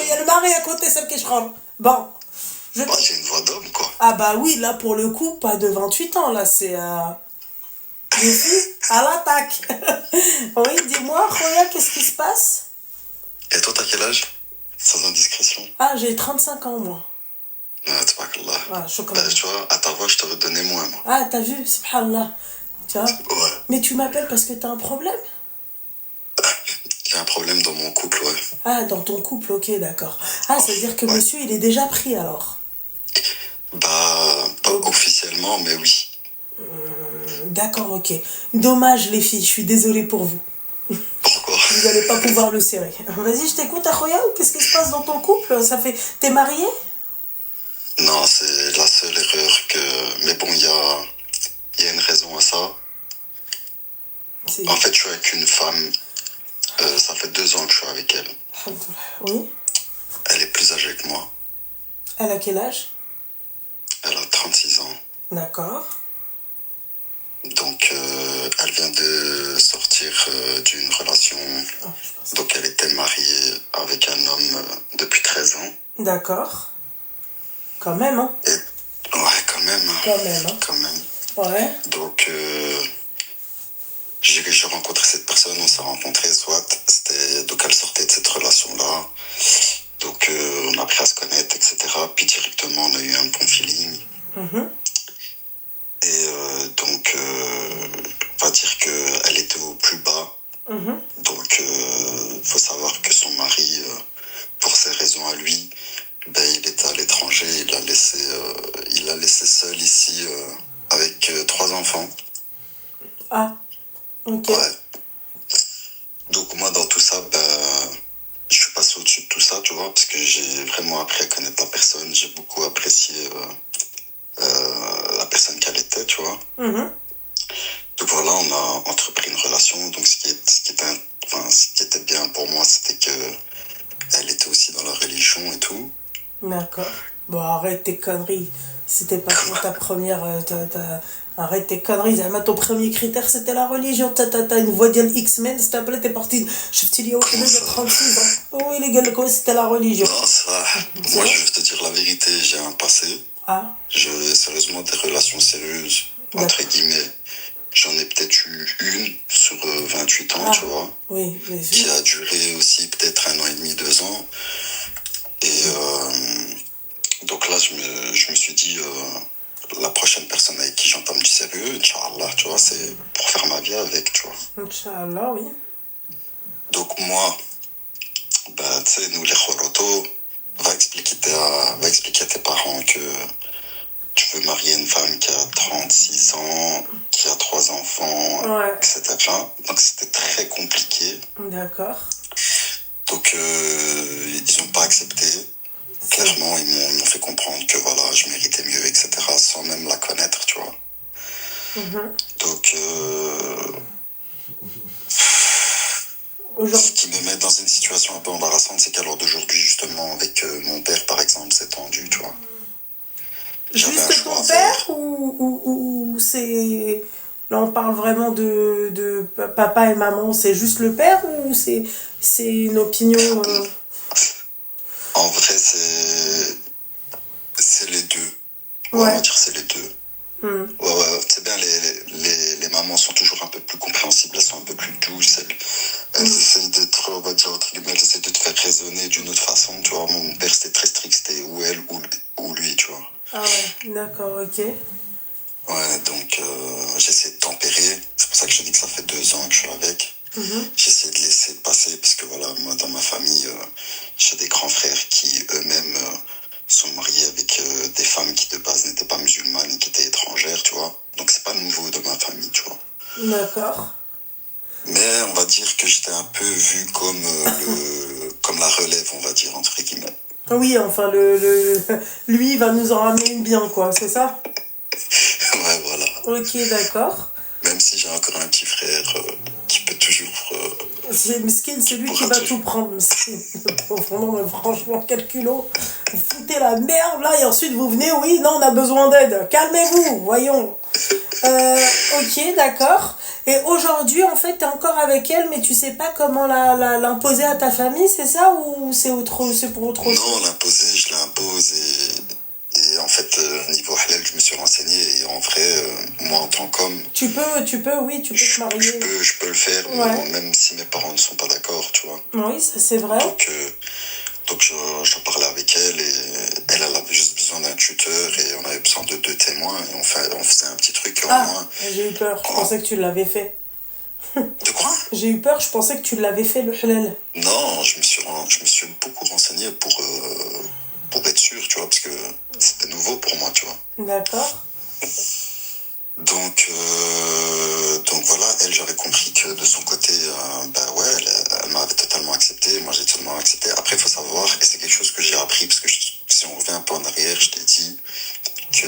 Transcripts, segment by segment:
il y a le mari à côté, celle qui je rends. Bon. Bah, j'ai une voix d'homme, quoi. Ah bah oui, là, pour le coup, pas de 28 ans, là, c'est... Je suis à l'attaque. Oui, dis-moi, Khoya, qu'est-ce qui se passe? Et toi, t'as quel âge? Sans indiscrétion. Ah, j'ai 35 ans, moi. Ah, tabarakallah. Ah, chocolat. Bah, tu vois, à ta voix, je t'aurais donné moins, moi. Ah, t'as vu, subhanallah. Tu vois? Ouais. Mais tu m'appelles parce que t'as un problème? J'ai un problème dans mon couple, ouais. Ah, dans ton couple, ok, d'accord. Ah, ça veut dire que Ouais. monsieur, il est déjà pris, alors? Bah, pas officiellement, mais oui. D'accord, ok. Dommage, les filles, je suis désolée pour vous. Pourquoi? Vous n'allez pas pouvoir le serrer. Vas-y, je t'écoute, Akhoya, ou qu'est-ce qui se passe dans ton couple? Ça fait... T'es marié? Non, c'est la seule erreur que... Mais bon, il y a une raison à ça. En fait, je suis avec une femme. Ça fait 2 ans que je suis avec elle. Oui. Elle est plus âgée que moi. Elle a quel âge? Elle a 36 ans. D'accord. Donc, elle vient de sortir d'une relation. Donc, elle était mariée avec un homme depuis 13 ans. D'accord. Quand même, hein? Ouais, quand même. Quand même, hein? Quand même. Ouais. Donc, j'ai rencontré cette personne, on s'est rencontrés, donc elle sortait de cette relation-là. Donc, on a appris à se connaître, etc. Puis directement, on a eu un bon feeling. Et donc, on va dire qu'elle était au plus bas. Donc, faut savoir que son mari, pour ses raisons à lui, ben, il était à l'étranger, il l'a laissé seul ici avec 3 enfants. Ah, ok. Ouais. Donc moi, dans tout ça, ben, je suis passé au-dessus de tout ça, tu vois, parce que j'ai vraiment appris à connaître la personne. J'ai beaucoup apprécié la personne qu'elle était, tu vois. Donc voilà, on a entrepris une relation. Donc ce qui était bien pour moi, c'était que elle était aussi dans la religion et tout. D'accord. Bon, arrête tes conneries. C'était pas ta première... Arrête tes conneries. Zama, ton premier critère, c'était la religion. T'as une voix d'Yal X-Men, s'il te plaît, t'es parti... Je te dis, au final, de 36 ans. Oui, les gars, quoi, c'était la religion. Non, ça... Moi, je vais te dire la vérité, j'ai un passé. Ah. Sérieusement, des relations sérieuses, entre guillemets. J'en ai peut-être eu une sur 28 ans, tu vois. Oui, mais... Qui a duré aussi peut-être 1 an et demi, 2 ans. Et donc là, je me suis dit, la prochaine personne avec qui j'entame du sérieux, Inch'Allah, tu vois, c'est pour faire ma vie avec, tu vois. Inch'Allah, oui. Donc moi, bah, tu sais, nous les Khoroto, va expliquer à tes parents que tu veux marier une femme qui a 36 ans, qui a 3 enfants, etc. Donc c'était très compliqué. D'accord. Donc ils n'ont pas accepté. Clairement, ils m'ont fait comprendre que voilà, je méritais mieux, etc. Sans même la connaître, tu vois. Donc ce qui me met dans une situation un peu embarrassante, c'est qu'à l'heure d'aujourd'hui, justement, avec mon père, par exemple, c'est tendu, tu vois. Juste ton père ou c'est... Là, on parle vraiment de papa et maman. C'est juste le père ou c'est une opinion... En vrai, c'est les deux. Ouais. On va dire c'est les deux. Ouais, c'est bien, les mamans sont toujours un peu plus compréhensibles, elles sont un peu plus douces, elles essayent d'être, on va dire, entre guillemets, elles essayent de te faire raisonner d'une autre façon, tu vois. Mon père, c'était très strict, c'était ou elle ou lui, tu vois. Ah ouais, d'accord, ok. Ouais, donc j'essaie de tempérer, c'est pour ça que je te dis que ça fait 2 ans que je suis avec. J'essaie de laisser passer, parce que voilà, moi, dans ma famille, j'ai des grands frères qui, eux-mêmes... sont mariés avec des femmes qui de base n'étaient pas musulmanes et qui étaient étrangères, tu vois. Donc c'est pas nouveau dans ma famille, tu vois. D'accord. Mais on va dire que j'étais un peu vu comme la relève, on va dire, entre guillemets. Oui, enfin, lui, il va nous en ramener une bien, quoi, c'est ça? Ouais, voilà. Ok, d'accord. Même si j'ai encore un petit frère qui peut toujours... c'est lui qui va tout prendre, Meskin. Mais franchement, quel culot. Vous foutez la merde, là, et ensuite vous venez, oui, non, on a besoin d'aide. Calmez-vous, voyons. Ok, d'accord. Et aujourd'hui, en fait, t'es encore avec elle, mais tu sais pas comment l'imposer à ta famille, c'est ça? Ou c'est pour autre chose? Non, l'imposer, je l'impose et en fait, niveau halal, je me suis renseigné et en vrai, moi en tant qu'homme, Oui, tu peux te marier. je peux le faire, Ouais. même si mes parents ne sont pas d'accord, tu vois. Oui, ça c'est vrai. Donc j'en parlais avec elle et elle avait juste besoin d'un tuteur et on avait besoin de 2 témoins et on faisait un petit truc et au moins. J'ai eu peur, je pensais que tu l'avais fait. De quoi? J'ai eu peur, je pensais que tu l'avais fait le halal. Non, je me suis beaucoup renseigné pour être sûr, tu vois, parce que c'était nouveau pour moi, tu vois. D'accord. Donc voilà, elle, j'avais compris que de son côté, bah ouais, elle m'avait totalement accepté, moi j'ai totalement accepté. Après, il faut savoir, et c'est quelque chose que j'ai appris, parce que si on revient un peu en arrière, je t'ai dit que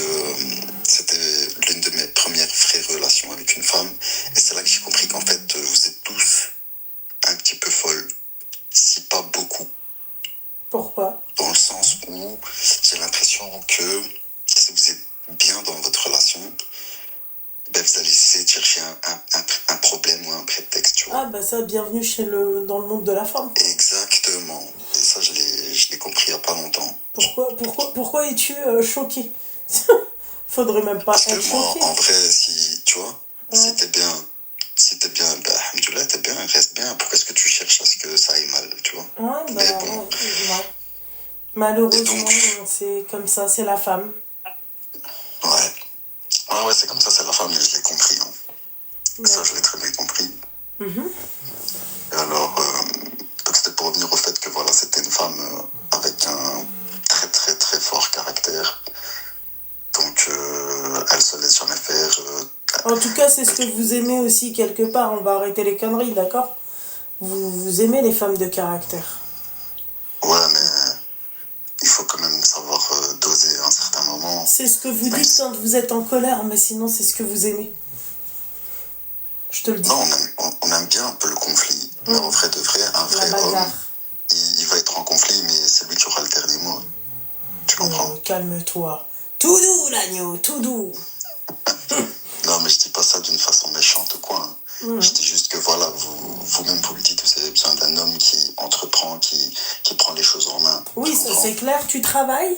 c'était l'une de mes premières vraies relations avec une femme, et c'est là que j'ai compris qu'en fait, vous êtes tous un petit peu folles, si pas beaucoup. Pourquoi? Dans le sens où j'ai l'impression que si vous êtes bien dans votre relation, ben vous allez essayer de chercher un problème ou un prétexte, tu vois. Ah bah ça, bienvenue dans le monde de la femme. Exactement. Et ça, je l'ai compris il n'y a pas longtemps. Pourquoi es-tu choqué? Faudrait même pas Parce être que moi, choqué. en vrai, si, tu vois, Ouais. si t'es bien, ben, alhamdoulilah, t'es bien, reste bien. Pourquoi est-ce que tu cherches à ce que ça aille mal, tu vois? Ouais, Mais bon. ouais. Malheureusement, Donc, c'est comme ça, c'est la femme. ouais. Ah ouais, c'est comme ça, c'est la femme, et je l'ai compris. Hein. Ouais. Ça, je l'ai très bien compris. Et alors, donc c'était pour revenir au fait que voilà, c'était une femme avec un très très très fort caractère. Donc, elle se laisse jamais faire. En tout cas, c'est ce que vous aimez aussi quelque part. On va arrêter les conneries, d'accord? Vous aimez les femmes de caractère. Ouais, mais il faut quand même savoir doser à un certain moment. C'est ce que vous dites quand vous êtes en colère, mais sinon, c'est ce que vous aimez. Je te le dis. Non, on aime bien un peu le conflit. Mais en vrai de vrai, un vrai homme, il va être en conflit, mais c'est lui qui aura le dernier mot. Tu comprends? Calme-toi. Tout doux, l'agneau, tout doux. Non, mais je dis pas ça d'une façon méchante ou quoi. Hein. Je dis juste que voilà, vous-même vous le dites, vous avez besoin d'un homme qui entreprend, qui prend les choses en main. Oui, ça c'est clair. Tu travailles?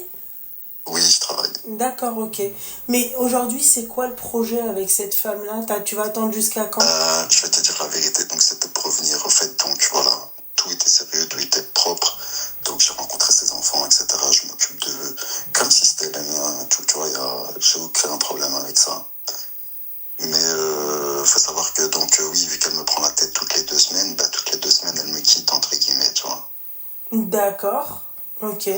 Oui, je travaille. D'accord, ok. Mais aujourd'hui, c'est quoi le projet avec cette femme-là? Tu vas attendre jusqu'à quand? Je vais te dire la vérité. Donc, c'était pour revenir au fait. Donc, voilà, tout était sérieux, tout était propre. Donc, j'ai rencontré ses enfants, etc. Je m'occupe d'eux comme si c'était les miens. Tu vois, j'ai aucun problème avec ça. Mais faut savoir que, donc, oui, vu qu'elle me prend la tête toutes les 2 semaines, bah, toutes les 2 semaines, elle me quitte, entre guillemets, tu vois. D'accord, ok.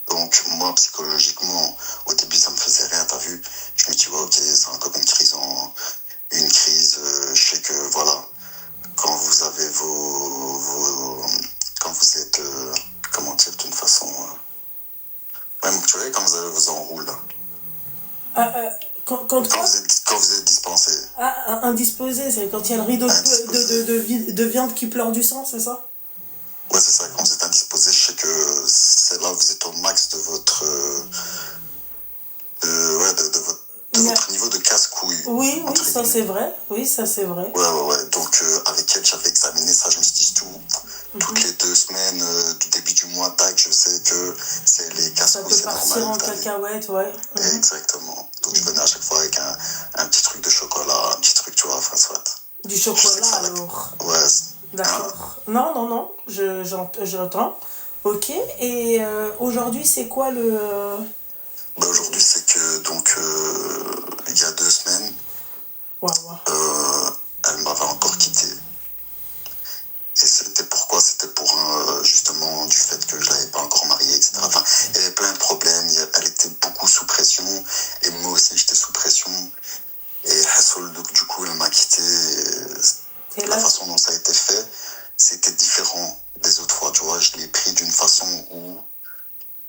Donc, moi, psychologiquement, au début, ça me faisait rien, t'as vu? Je me dis, ouais, ok, c'est encore une crise je sais que, voilà, quand vous avez quand vous êtes, comment dire, d'une façon, ouais, tu vois, quand vous avez vos enroules, là. Quand vous êtes dispensé. Ah, indisposé, c'est quand il y a le rideau de viande qui pleure du sang, c'est ça? Ouais, c'est ça, quand vous êtes indisposé, je sais que c'est là où vous êtes au max de votre, votre niveau de casse-couille. Oui, ça c'est vrai. Oui, ça c'est vrai. Ouais. Donc, avec elle, j'avais examiné ça, je me suis dit toutes les 2 semaines, du début du mois, tac, je sais que c'est les casse-couilles, c'est normal. Ça peut partir en cacahuète, ouais. Exactement. Donc, je venais à chaque fois avec un petit truc de chocolat, un petit truc, tu vois, enfin, soit. Du chocolat, alors? Ouais. D'accord. Hein? Non, j'entends. Ok, et aujourd'hui, c'est quoi le... Bah, aujourd'hui, c'est que, donc, il y a 2 semaines, elle m'avait encore quitté. Et c'était pourquoi? C'était pour justement du fait que je l'avais pas encore mariée, etc. Enfin, il y avait plein de problèmes. Elle était beaucoup sous pression. Et moi aussi, j'étais sous pression. Et Hassoul, donc, du coup, elle m'a quitté. Et la façon dont ça a été fait, c'était différent des autres fois. Tu vois, je l'ai pris d'une façon où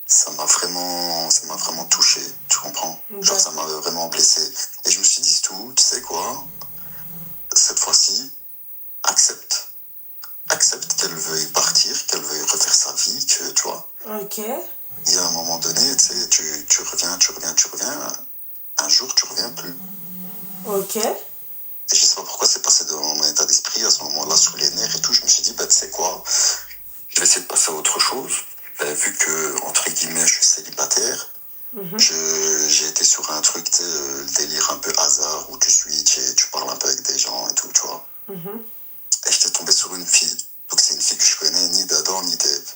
ça m'a vraiment touché. Tu comprends? Genre, ça m'a vraiment blessé. Et je me suis dit, tout, tu sais quoi? Cette fois-ci, accepte qu'elle veuille partir, qu'elle veuille refaire sa vie, que, tu vois. Ok. Et à un moment donné, tu sais, tu reviens. Un jour, tu reviens plus. Ok. Et je sais pas pourquoi c'est passé dans mon état d'esprit à ce moment-là, sous les nerfs et tout. Je me suis dit, bah, tu sais quoi, je vais essayer de passer à autre chose. Vu que, entre guillemets, je suis célibataire, j'ai été sur un truc, tu sais, le délire un peu hasard où tu switches et tu parles un peu avec des gens et tout, tu vois. Et j'étais tombé sur une fille. Donc c'est une fille que je connais ni d'Adam ni d'Ève.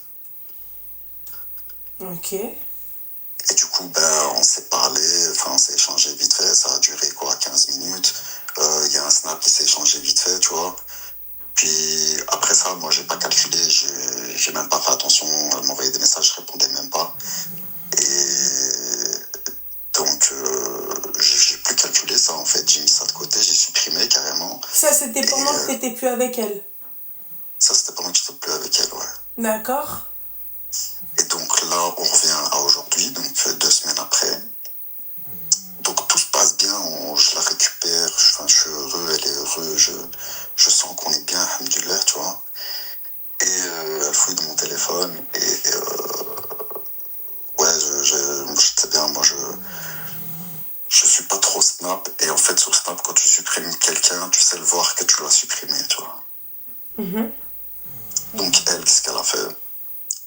Ok. Et du coup, ben, on s'est parlé, enfin, on s'est échangé vite fait. Ça a duré quoi, 15 minutes. Il y a un snap qui s'est échangé vite fait, tu vois. Puis après ça, moi, j'ai pas calculé, j'ai même pas fait attention. Elle m'envoyait des messages, je répondais même pas. Et donc, j'ai plus calculé ça en fait. J'ai mis ça de côté, j'ai supprimé carrément. Ça, c'était pendant que t'étais plus avec elle. Ça, c'était pendant que j'étais plus avec elle, ouais. D'accord. Et donc là, on revient à aujourd'hui, donc 2 semaines après. Donc tout se passe bien, je la récupère, je suis heureux, elle est heureuse, je sens qu'on est bien, alhamdoulilah, tu vois. Et elle fouille dans mon téléphone et ouais, je sais bien, moi je suis pas trop Snap. Et en fait, sur Snap, quand tu supprimes quelqu'un, tu sais le voir que tu l'as supprimé, tu vois. Donc elle, qu'est-ce qu'elle a fait?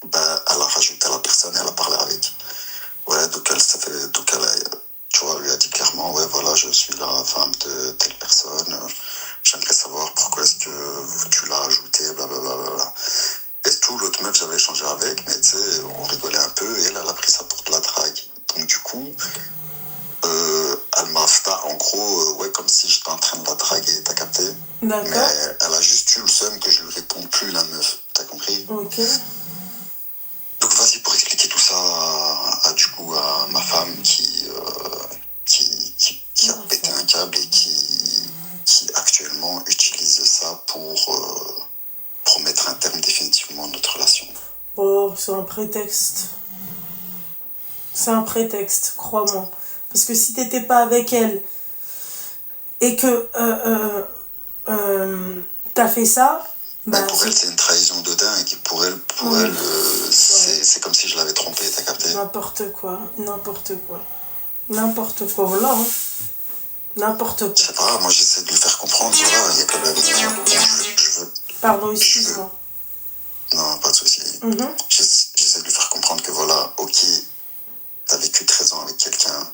Ben, elle a rajouté la personne et elle a parlé avec. Ouais, donc elle s'est fait, donc elle a, tu vois, elle lui a dit clairement, ouais, voilà, je suis la femme de telle personne, j'aimerais savoir pourquoi est-ce que tu l'as ajouté, blablabla. Et tout, l'autre meuf, j'avais échangé avec, mais tu sais, on rigolait un peu, et elle a pris ça pour de la drague. Donc du coup, elle m'a fait, en gros, ouais, comme si j'étais en train de la draguer, t'as capté? D'accord. Mais elle a juste eu le seum que je lui réponde plus, la meuf, t'as compris? Ok. Donc vas-y pour expliquer tout ça du coup à ma femme qui a pété un câble et qui actuellement utilise ça pour mettre un terme définitivement à notre relation. Oh, c'est un prétexte. C'est un prétexte, crois-moi. Parce que si t'étais pas avec elle et que t'as fait ça, bah, pour elle, c'est une trahison de dingue. Pour elle, c'est comme si je l'avais trompée, t'as capté? N'importe quoi. Voilà. Hein. N'importe quoi. Je sais pas, moi j'essaie de lui faire comprendre, voilà, il y a quand même. Je veux. Pardon, excuse-moi. Non, pas de souci. J'essaie de lui faire comprendre que voilà, ok, t'as vécu 13 ans avec quelqu'un,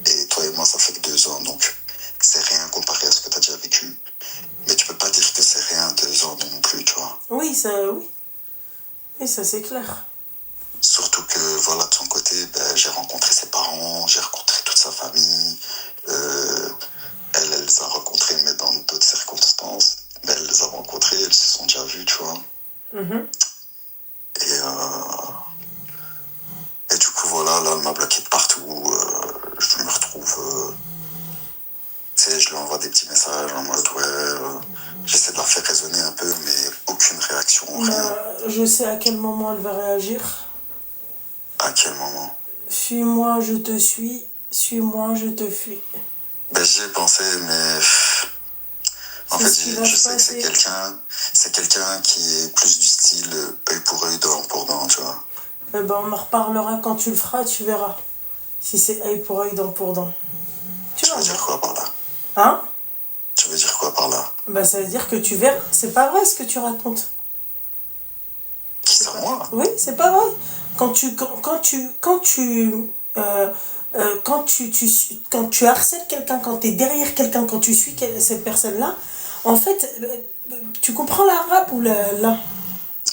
et toi et moi, ça fait que 2 ans, donc c'est rien comparé à ce que t'as déjà vécu. Mais tu peux pas dire que c'est rien 2 ans non plus, tu vois. Oui. Et ça, c'est clair. Surtout que, voilà, de son côté, ben, j'ai rencontré ses parents, j'ai rencontré toute sa famille. Elle les a rencontrés, mais dans d'autres circonstances. Mais elle les a rencontrés, elles se sont déjà vues, tu vois. Et du coup, voilà, là, elle m'a bloqué de partout. Je me retrouve... tu sais, je lui envoie des petits messages en mode, ouais... j'essaie de la faire raisonner un peu, mais aucune réaction, rien. Je sais à quel moment elle va réagir. À quel moment? Fuis-moi, je te suis. Suis-moi, je te fuis. Ben, j'y ai pensé, mais... En fait, je sais que c'est quelqu'un qui est plus du style œil pour œil, dent pour dent, tu vois. Eh ben, on en reparlera quand tu le feras, tu verras. Si c'est œil pour œil, dent pour dent. Tu veux dire quoi par là? Hein? Tu veux dire quoi par là? Ben, ça veut dire que tu verras. C'est pas vrai ce que tu racontes. Qui ça, moi? Oui, c'est pas vrai. Quand tu harcèles quelqu'un, quand tu es derrière quelqu'un, quand tu suis cette personne-là, en fait, tu comprends l'arabe ou là?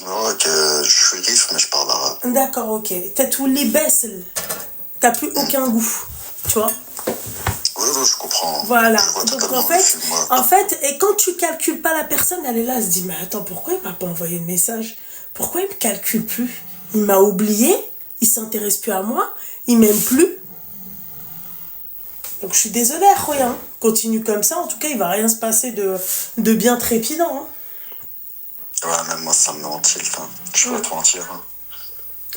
Non, que je suis riche, mais je parle arabe. D'accord, ok. T'as tous les baisses, t'as plus aucun goût, tu vois? Oui, je comprends. Voilà. Je vois Donc totalement en fait, et quand tu calcules pas la personne, elle est là, elle se dit, mais attends, pourquoi il m'a pas envoyé de message? Pourquoi il me calcule plus? Il m'a oublié, il s'intéresse plus à moi, il m'aime plus. Donc je suis désolée, Khoya. Hein. Continue comme ça, en tout cas, il va rien se passer de bien trépidant. Hein. Ouais, même moi, ça me met en tilt. Hein. Je vais pas te mentir. Hein.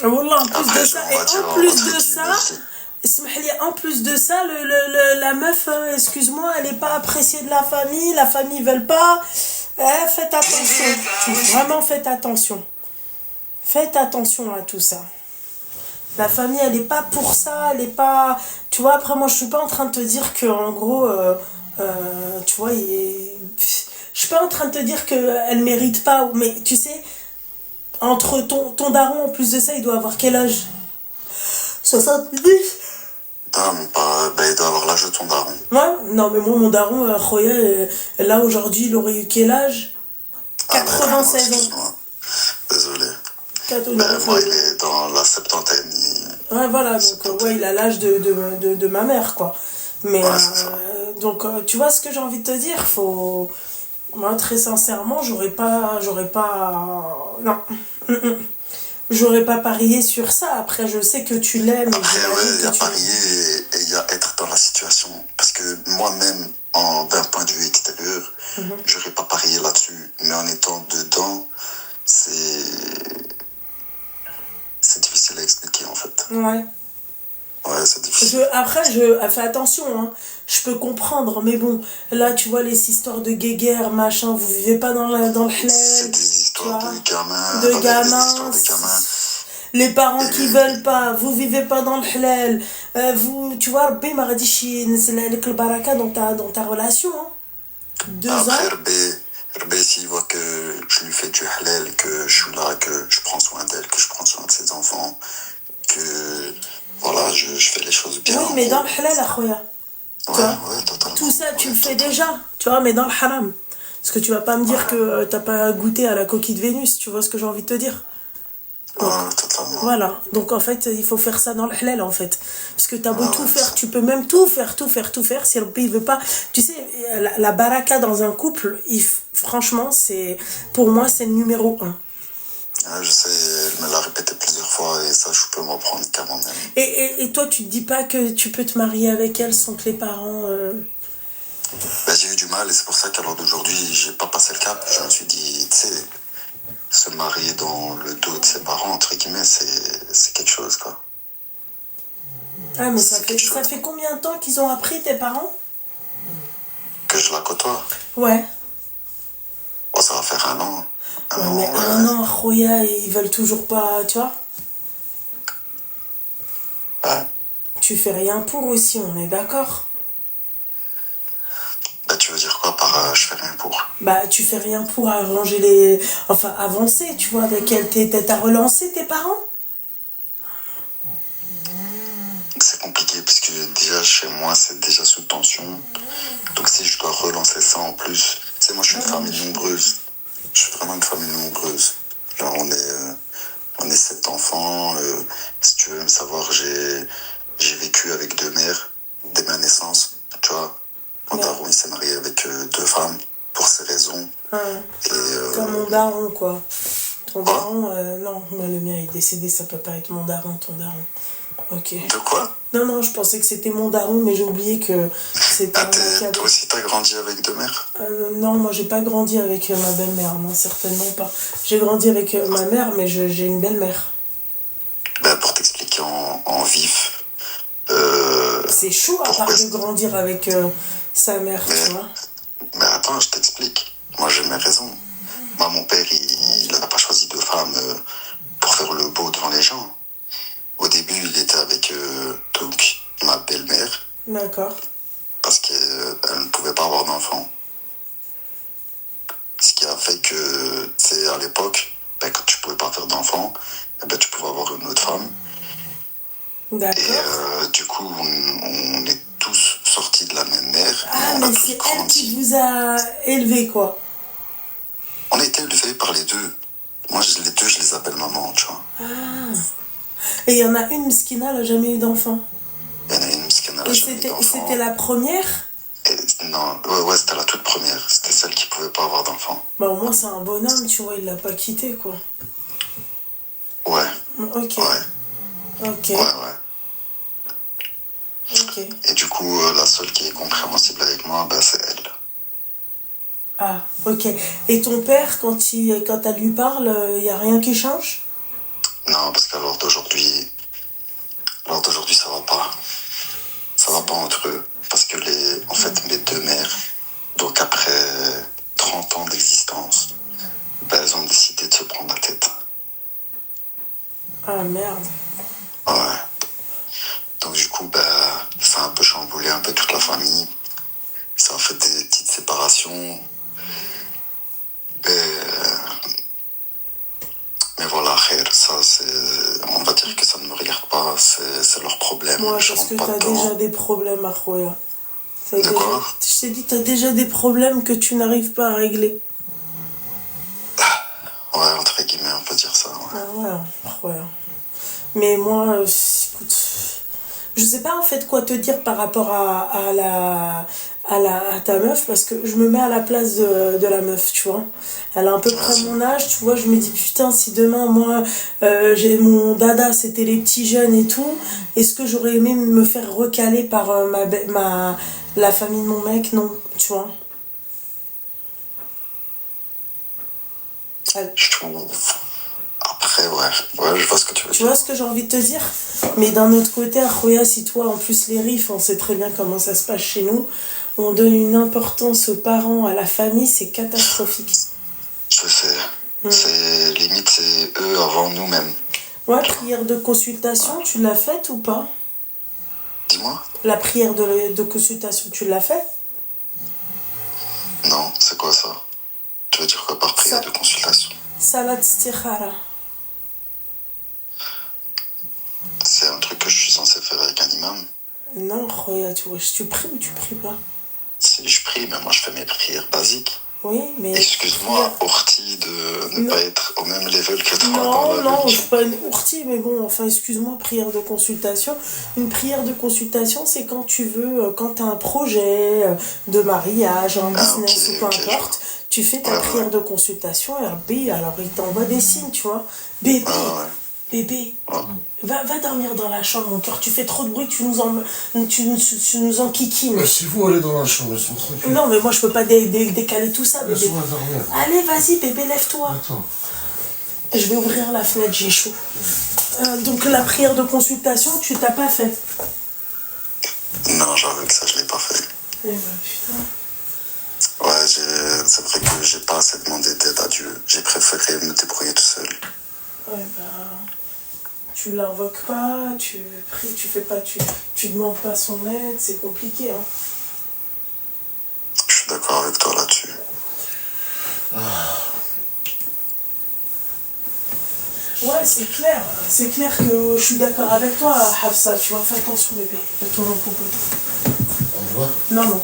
Voilà, en plus de ça, en plus de ça, la meuf, excuse-moi, elle n'est pas appréciée de la famille veulent pas. Faites attention, vraiment faites attention. Faites attention à tout ça. La famille, elle n'est pas pour ça, elle n'est pas... Tu vois, après, moi, je suis pas en train de te dire que, en gros, Tu vois, je suis pas en train de te dire qu'elle mérite pas, mais tu sais, entre ton daron, en plus de ça, il doit avoir quel âge? 70? Non, mais pas, bah, il doit avoir l'âge de ton daron. Ouais, non, mais moi, mon daron, Khoya, là, aujourd'hui, il aurait eu quel âge? Ah, merde, moi, 96 ans. excuse-moi. Désolé. Non, Ben, moi, il est dans la septantaine. Ouais, voilà, donc, ouais, il a l'âge de ma mère, quoi. Mais, Ouais, c'est ça. donc, tu vois ce que j'ai envie de te dire? Faut. Moi, très sincèrement, non. J'aurais pas parié sur ça. Après, je sais que tu l'aimes et Après, ouais, j'imagine il y que a tu... parier et il y a être dans la situation. Parce que moi-même, d'un point de vue extérieur, j'aurais pas parié là-dessus. Mais en étant dedans, c'est difficile à expliquer, en fait. Ouais. Ouais, c'est difficile. Après, fais attention, hein. Je peux comprendre, mais bon, là, tu vois, les histoires de guéguerre, machin, vous vivez pas dans le halal, C'est des tu histoires vois, de gamins, de avec des histoires gamins, de gamins. les parents qui veulent Et pas, vous vivez pas dans le halal, tu vois, Rabbi m'a dit, le baraka dans ta relation, hein. 2 ans. après, Rbé, s'il voit que je lui fais du halal, que je suis là, que je prends soin d'elle, que je prends soin de ses enfants, que voilà, je fais les choses bien. Oui, En mais dans gros. le halal, akhoya. Ouais, Tu vois, ouais, totalement. tout ça, tu Ouais, le fais totalement. déjà, tu vois, mais dans le haram. Parce que tu vas pas me dire Ouais, que t'as pas goûté à la coquille de Vénus, tu vois ce que j'ai envie de te dire. Donc, ouais, totalement. voilà. Donc, en fait, il faut faire ça dans le halal, en fait. Parce que t'as beau Ouais, tout ouais, faire, tu peux même tout faire, tout faire, tout faire. Si le pays veut pas. Tu sais, la baraka dans un couple, franchement, pour moi, c'est le numéro 1. ouais, je sais, elle me l'a répété plusieurs fois et ça, je peux m'en prendre qu'à moi-même. Et toi, tu te dis pas que tu peux te marier avec elle sans que les parents. Ben, j'ai eu du mal et c'est pour ça qu'à l'heure d'aujourd'hui, j'ai pas passé le cap. Je me suis dit, tu sais, se marier dans le dos de ses parents, entre guillemets, c'est quelque chose, quoi. Ah, mais C'est quelque ça chose. fait combien de temps qu'ils ont appris, tes parents? Que je la côtoie. Ouais. Oh, ça va faire un an. Un Ouais, an, mais ouais. un an, Khoya, ils veulent toujours pas, tu vois. Ouais. Tu fais rien pour aussi, on est d'accord. Ben, tu veux dire quoi par je fais rien pour? Bah, tu fais rien pour arranger les... Enfin, avancer, tu vois, avec elle. T'as relancé tes parents? C'est compliqué parce que déjà chez moi, c'est déjà sous tension. Donc si je dois relancer ça en plus, tu sais, moi je suis une famille nombreuse. Je suis vraiment une famille nombreuse. Là, on est 7 enfants. Si tu veux me savoir, j'ai vécu avec 2 mères dès ma naissance. Tu vois, mon Ouais. daron, il s'est marié avec 2 femmes pour ces raisons. Hein, Et comme mon daron, quoi. Ton quoi? daron, non, moi, le mien est décédé, ça peut pas être mon daron, ton daron. Ok. De quoi? Non, je pensais que c'était mon daron, mais j'ai oublié que c'était Ah, un mec toi avec... aussi, t'as grandi avec 2 mères? Non, moi, j'ai pas grandi avec ma belle-mère, non, certainement pas. J'ai grandi avec ma mère, mais j'ai une belle-mère. Ben, pour t'expliquer en vif, C'est chaud à part pourquoi de grandir avec sa mère, mais, tu vois. mais attends, je t'explique. Moi, j'ai mes raisons. Moi, mon père, il n'a pas choisi 2 femmes pour faire le beau devant les gens. Au début, il était avec donc ma belle-mère D'accord. parce qu'elle ne pouvait pas avoir d'enfant. Ce qui a fait que, tu sais, à l'époque, ben, quand tu pouvais pas faire d'enfant, eh ben, tu pouvais avoir une autre femme. Et D'accord. du coup, on est tous sortis de la même mère, mais Ah, on a mais tous c'est elle qui grandi. vous a élevé, quoi. On a été élevés par les deux. Moi, les deux, je les appelle maman, tu vois. Ah. Et il y en a une, Mskina, elle a jamais eu d'enfant. Il y en a une, parce qu'elle n'a Et jamais eu c'était d'enfant. la première? Non, ouais, c'était la toute première. C'était celle qui pouvait pas avoir d'enfant. Bah, au moins, c'est un bonhomme, tu vois, il l'a pas quitté, quoi. Ouais, Ok. ouais, Ok. ouais. Ok. Et du coup, la seule qui est compréhensible avec moi, ben, c'est elle. Ah, ok. Et ton père, quand elle lui parle, il y a rien qui change? Non, parce qu'à l'heure d'aujourd'hui, ça va pas. Ça va pas entre eux. Parce que en fait, mes 2 mères, donc après 30 ans d'existence, ben, elles ont décidé de se prendre la tête. Ah, merde. Ouais. Donc du coup, ben, ça a un peu chamboulé un peu toute la famille. Ça a fait fait des petites séparations. Mais voilà, khair, ça, on va dire que ça ne me regarde pas, c'est leur problème. Ouais, Je parce que rentre pas t'as dedans. déjà des problèmes, Akhoya. De quoi? Je t'ai dit, t'as déjà des problèmes que tu n'arrives pas à régler. Ouais, entre guillemets, on peut dire ça. Ouais. Ah ouais. Mais moi, écoute, je sais pas en fait quoi te dire par rapport à ta meuf, parce que je me mets à la place de la meuf, tu vois. Elle a à peu près mon âge, tu vois. Je me dis, putain, si demain, moi, j'ai mon dada, c'était les petits jeunes et tout, est-ce que j'aurais aimé me faire recaler par la famille de mon mec? Non, tu vois. Je trouve. Après, ouais, je vois ce que tu veux Tu dire. vois ce que j'ai envie de te dire? Mais d'un autre côté, Akhoya, si toi, en plus les rifs, on sait très bien comment ça se passe chez nous, on donne une importance aux parents, à la famille, c'est catastrophique. Je sais. C'est limite, c'est eux avant nous-mêmes. Ouais, prière de consultation, tu l'as faite ou pas? Dis-moi. La prière de consultation, tu l'as faite? Non, c'est quoi ça? Tu veux dire quoi par prière de consultation? Salat istikhara. C'est un truc que je suis censé faire avec un imam? Non, Akhoya, tu vois, tu pries ou tu pries pas? Si je prie, mais moi je fais mes prières basiques. Oui, mais... Excuse-moi, Orti, de ne pas être au même level que toi dans la Non, je religion. suis pas une ourtie, mais bon, enfin, excuse-moi, prière de consultation. Une prière de consultation, c'est quand tu veux, quand tu as un projet de mariage, un business ou peu importe, tu fais ta prière de consultation et alors il t'envoie des signes, tu vois. Bébé, va dormir dans la chambre, mon cœur, tu fais trop de bruit, tu nous enquiquines. Mais si vous allez dans la chambre, ils sont tranquilles. Non, mais moi, je peux pas décaler tout ça, bébé. Laisse-moi dormir. Allez, vas-y, bébé, lève-toi. Attends. Je vais ouvrir la fenêtre, j'ai chaud. Donc la prière de consultation, tu t'as pas fait? Non, j'avoue que ça, je l'ai pas fait. Eh ben putain. Ouais, c'est vrai que j'ai pas assez demandé d'aide à Dieu. J'ai préféré me débrouiller tout seul. Ouais, ben... Tu l'invoques pas, tu pries, tu fais pas, tu demandes pas son aide, c'est compliqué, hein. Je suis d'accord avec toi là-dessus. Ouais, c'est clair que je suis d'accord avec toi, Hafsa, tu vois, fais attention, bébé, de ton popote. On voit? Non,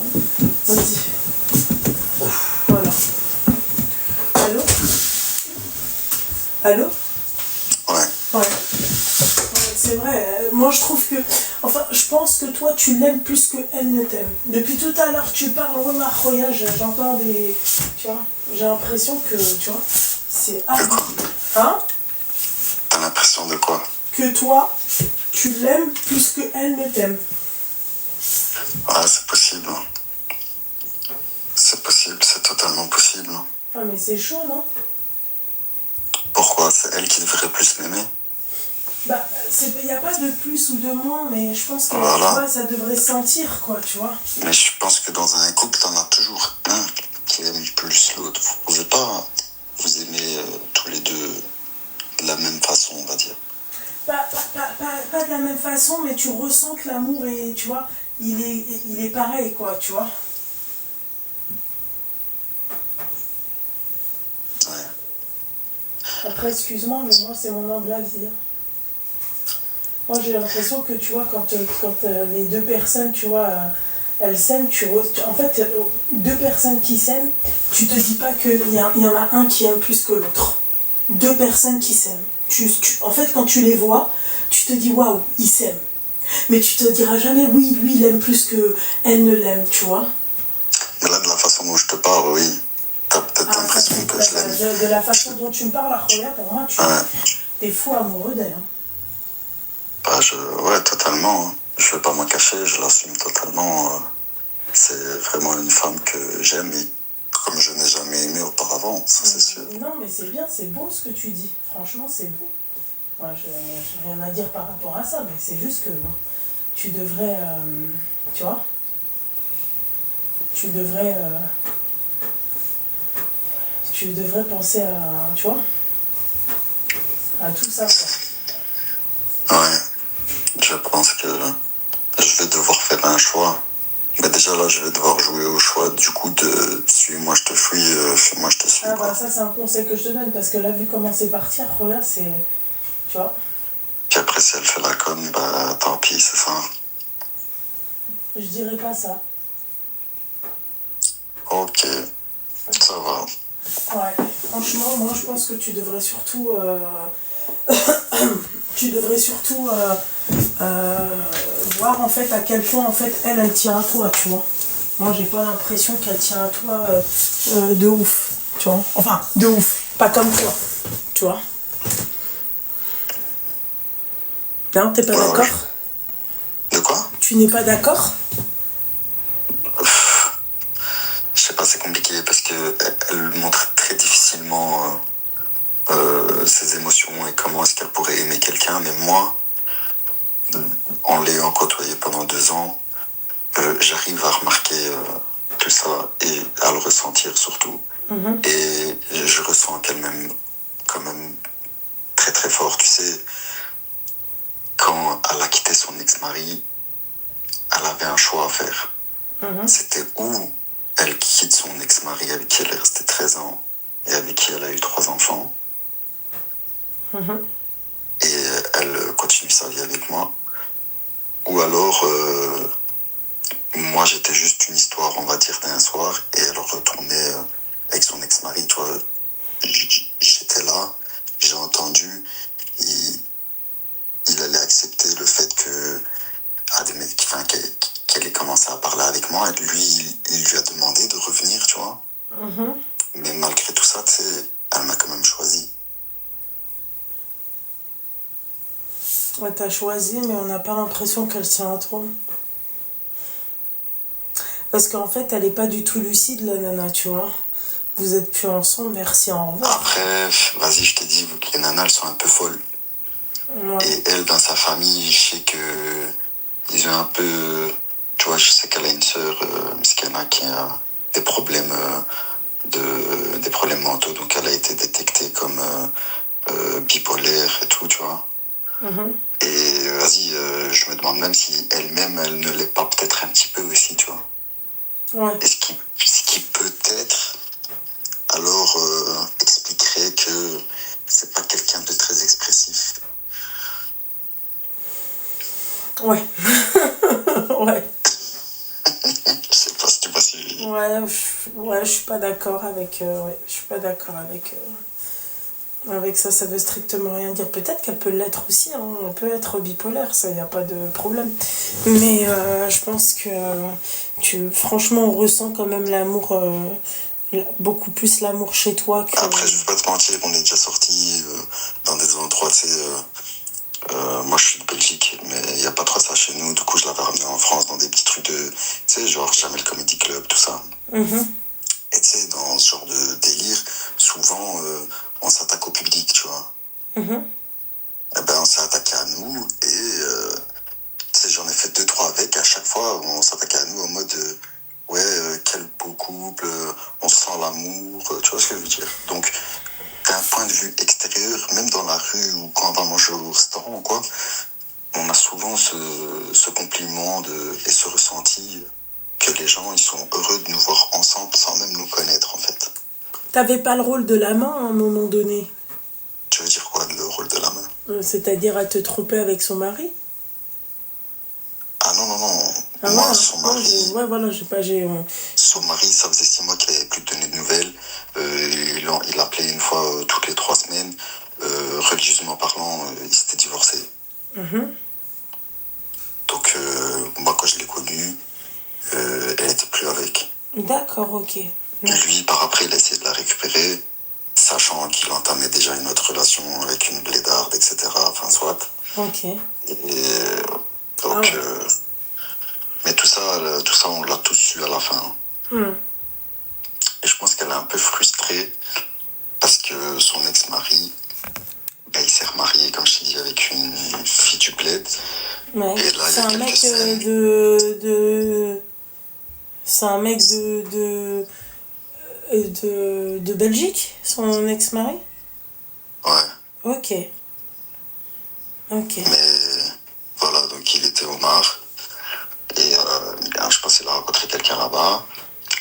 vas-y. Voilà. Allô? Ouais. C'est vrai, moi je trouve que... Enfin, je pense que toi tu l'aimes plus qu'elle ne t'aime. Depuis tout à l'heure tu parles, Wallah Khoya, j'entends des... Tu vois, j'ai l'impression que, tu vois, c'est... Hein? T'as l'impression de quoi? Que toi, tu l'aimes plus qu'elle ne t'aime. Ouais, c'est possible. C'est possible, c'est totalement possible. Ah mais c'est chaud, non? Pourquoi? C'est elle qui devrait plus m'aimer? Bah, il n'y a pas de plus ou de moins, mais je pense que voilà. Tu vois, ça devrait sentir, quoi, tu vois. Mais je pense que dans un couple, t'en as toujours un qui aime plus l'autre. Vous pouvez pas vous aimer tous les deux de la même façon, on va dire. Pas de la même façon, mais tu ressens que l'amour est, tu vois, il est pareil, quoi, tu vois. Ouais. Après, excuse-moi, mais moi, c'est mon humble avis. Moi, j'ai l'impression que, tu vois, quand les deux personnes, tu vois, elles s'aiment, en fait, deux personnes qui s'aiment, tu te dis pas qu'il y en a un qui aime plus que l'autre. Deux personnes qui s'aiment. En fait, quand tu les vois, tu te dis, waouh, ils s'aiment. Mais tu te diras jamais, oui, lui, il aime plus qu'elle ne l'aime, tu vois. Mais là, de la façon dont je te parle, oui. T'as peut-être l'impression que je l'aime. De la façon dont tu me parles, Akhoya, pour moi, t'es fou amoureux d'elle. Hein. Bah, ouais, totalement. Je vais pas m'en cacher, je l'assume totalement. C'est vraiment une femme que j'aime et comme je n'ai jamais aimé auparavant, ça c'est sûr. Non, mais c'est bien, c'est beau ce que tu dis. Franchement, c'est beau. Moi, j'ai rien à dire par rapport à ça, mais c'est juste que bon, tu devrais, tu vois, tu devrais penser à, tu vois, à tout ça, quoi. Ouais, je pense que je vais devoir faire un choix. Mais déjà, là, je vais devoir jouer au choix du coup de suis-moi, je te fuis, fuis-moi, je te suis. Ah bah ça c'est un conseil que je te donne parce que là vu comment c'est parti, regarde c'est... Tu vois. Puis après si elle fait la conne, bah tant pis, c'est ça. Je dirais pas ça. Ok, ça va. Ouais, franchement moi je pense que tu devrais surtout... tu devrais surtout voir en fait à quel point en fait elle tient à toi, tu vois. Moi j'ai pas l'impression qu'elle tient à toi de ouf, tu vois. Enfin, de ouf, pas comme toi, tu vois. Non, t'es pas Ouais, d'accord? De quoi? Tu n'es pas d'accord? Je sais pas, c'est compliqué parce que elle montre très difficilement ses émotions et comment est-ce qu'elle pourrait aimer quelqu'un. Mais moi, en l'ayant côtoyé pendant 2 ans, j'arrive à remarquer tout ça et à le ressentir surtout. Et je ressens qu'elle m'aime quand même très très fort. Tu sais, quand elle a quitté son ex-mari, elle avait un choix à faire. C'était où elle quitte son ex-mari avec qui elle est restée 13 ans et avec qui elle a eu 3 enfants. Et elle continue sa vie avec moi. Ou alors, moi j'étais juste une histoire, on va dire, d'un soir et elle retournait avec son ex-mari. Tu vois, j'étais là, j'ai entendu, il allait accepter le fait que qu'elle ait commencé à parler avec moi et lui, il lui a demandé de revenir, tu vois. Mais malgré tout ça, tu sais, elle m'a quand même choisi. Ouais, t'as choisi, mais on n'a pas l'impression qu'elle tient à toi. Parce qu'en fait, elle est pas du tout lucide, la nana, tu vois. Vous êtes plus ensemble, merci, au revoir. Après, vas-y, je t'ai dit, les nanas, elles sont un peu folles. Ouais. Et elle, dans sa famille, je sais que ils ont un peu... Tu vois, je sais qu'elle a une sœur, Miskana, qui a des problèmes, des problèmes mentaux. Donc, elle a été détectée comme bipolaire et tout, tu vois. Et vas-y, je me demande même si elle-même, elle ne l'est pas peut-être un petit peu aussi, tu vois. Ouais. Et ce qui peut-être, alors, expliquerait que c'est pas quelqu'un de très expressif. Ouais. Ouais. Je sais pas si tu m'as suivi. Ouais, je suis pas d'accord avec... ouais, je suis pas d'accord avec ça, ça veut strictement rien dire. Peut-être qu'elle peut l'être aussi, hein. On peut être bipolaire, ça, y a pas de problème. Mais je pense que franchement, on ressent quand même l'amour, beaucoup plus l'amour chez toi que... Après, je vais pas te mentir, on est déjà sortis dans des endroits, tu sais... moi, je suis de Belgique, mais il n'y a pas trop ça chez nous. Du coup, je l'avais ramené en France dans des petits trucs de... Tu sais, genre Jamel Comedy Club, tout ça. Et tu sais, dans ce genre de délire, souvent, on s'attaque au public, tu vois. Eh ben, on s'est attaqué à nous et... tu sais, j'en ai fait 2-3 avec. À chaque fois, on s'attaquait à nous en mode... ouais, quel beau couple, on sent l'amour, tu vois ce que je veux dire. Donc, d'un point de vue extérieur, même dans la rue ou quand on va manger au restaurant ou quoi, on a souvent ce compliment et ce ressenti que les gens ils sont heureux de nous voir ensemble sans même nous connaître en fait. T'avais pas le rôle de l'amant à un moment donné? Tu veux dire quoi, le rôle de la main? C'est-à-dire à te tromper avec son mari? Ah non, non, non. Ah, Moi, voilà. son mari... Ouais, voilà, Son mari, ça faisait 6 mois qu'il avait plus donné de nouvelles. Il appelait une fois toutes les 3 semaines. Religieusement parlant, il s'était divorcé. Donc, moi, quand je l'ai connue, elle n'était plus avec. D'accord, ok. Et lui, par après, il a essayé de la récupérer, sachant qu'il entamait déjà une autre relation avec une blédarde, etc. Enfin, soit. Ok. Et donc, ouais. mais tout ça, on l'a tous su à la fin. Et je pense qu'elle est un peu frustrée parce que son ex-mari, ben, il s'est remarié, comme je t'ai dit, avec une fille du bled. Ouais. Et là, C'est un mec semaines... C'est un mec de Belgique, son ex-mari? Ouais. Ok. Mais voilà, donc il était au Mar. Et je pense qu'il a rencontré quelqu'un voilà.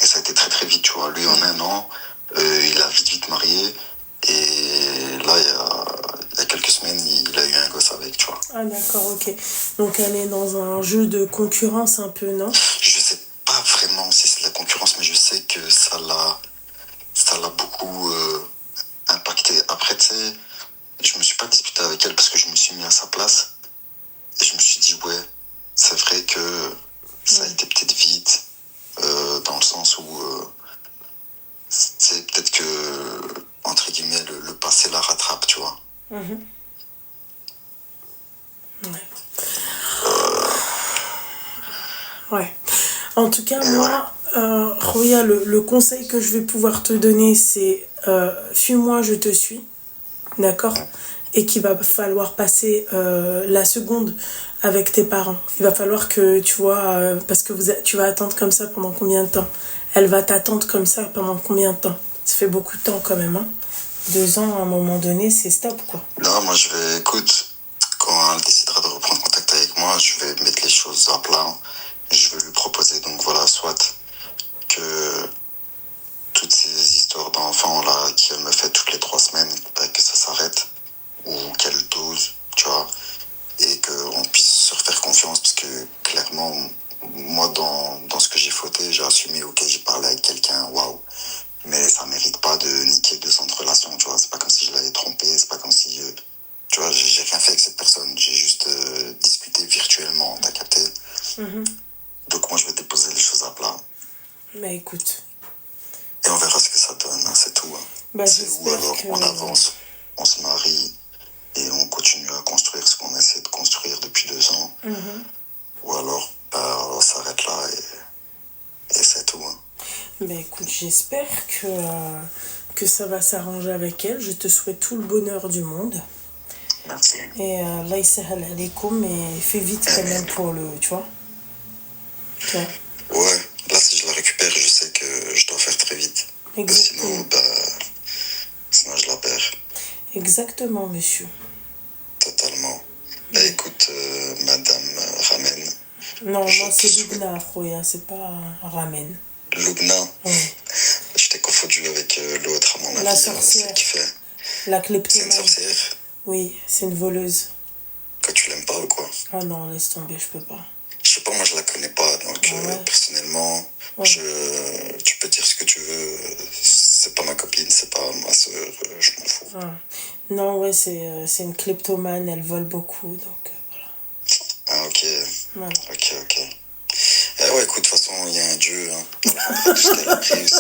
Et ça a été très très vite, tu vois. Lui, en un an, il a vite marié. Et là, il y a quelques semaines, il a eu un gosse avec, tu vois. Ah d'accord, ok. Donc elle est dans un jeu de concurrence un peu, non? Je sais pas vraiment si c'est de la concurrence, mais je sais que ça l'a beaucoup impacté. Après, tu sais, je me suis pas disputé avec elle parce que je me suis mis à sa place. Et je me suis dit, ouais, c'est vrai que ça a été peut-être vite, dans le sens où c'est peut-être que, entre guillemets, le passé la rattrape, tu vois. Ouais. Ouais. En tout cas, moi, Roya, le conseil que je vais pouvoir te donner, c'est fuis-moi, je te suis. D'accord? Et qu'il va falloir passer la seconde avec tes parents. Il va falloir que, tu vois, parce que tu vas attendre comme ça pendant combien de temps? Elle va t'attendre comme ça pendant combien de temps? Ça fait beaucoup de temps quand même, hein. 2 ans, à un moment donné, c'est stop, quoi. Non, moi, écoute, quand elle décidera de reprendre contact avec moi, je vais mettre les choses à plat. Je vais lui proposer, donc voilà, soit que toutes ces histoires d'enfants là qu'elle me fait toutes les 3 semaines, que ça s'arrête, ou qu'elle dose, tu vois, et qu'on puisse se refaire confiance, parce que clairement, moi, dans ce que j'ai fauté, j'ai assumé, ok, j'ai parlé avec quelqu'un, waouh, mais ça mérite pas de niquer 2 ans de relation, tu vois, c'est pas comme si je l'avais trompé, c'est pas comme si, tu vois, j'ai rien fait avec cette personne, j'ai juste discuté virtuellement, t'as capté? Donc moi, je vais déposer les choses à plat. Mais écoute. Et on verra ce que ça donne, hein, c'est tout. Hein. Bah, c'est où alors on avance, on se marie et on continue à construire ce qu'on essaie de construire depuis 2 ans. Ou alors on s'arrête là et c'est tout. Hein. Bah écoute, j'espère que ça va s'arranger avec elle. Je te souhaite tout le bonheur du monde. Merci. Et là, il s'est alaikum, mais fais vite quand même pour le, tu vois. Ouais, là si je la récupère, je sais que je dois faire très vite. Exactement. Sinon je la perds. Exactement, monsieur. Totalement. Bah écoute, madame Ramen. Non, moi c'est Lubna, Roya, c'est pas Ramen. Lubna. Oui. Je t'ai confondu avec l'autre, à mon avis. La sorcière. Qui fait. La kleptomane. C'est une sorcière? Oui, c'est une voleuse. Que tu l'aimes pas ou quoi? Ah non, laisse tomber, je peux pas. Je sais pas, moi je la connais pas, donc personnellement, tu peux dire ce que tu veux, c'est pas ma copine, c'est pas ma soeur, je m'en fous. Non, ouais, c'est une kleptomane, elle vole beaucoup, donc voilà. Ah ok, voilà. Ok. Ouais, écoute, de toute façon, il y a un dieu, hein. Tout ce qu'elle a pris,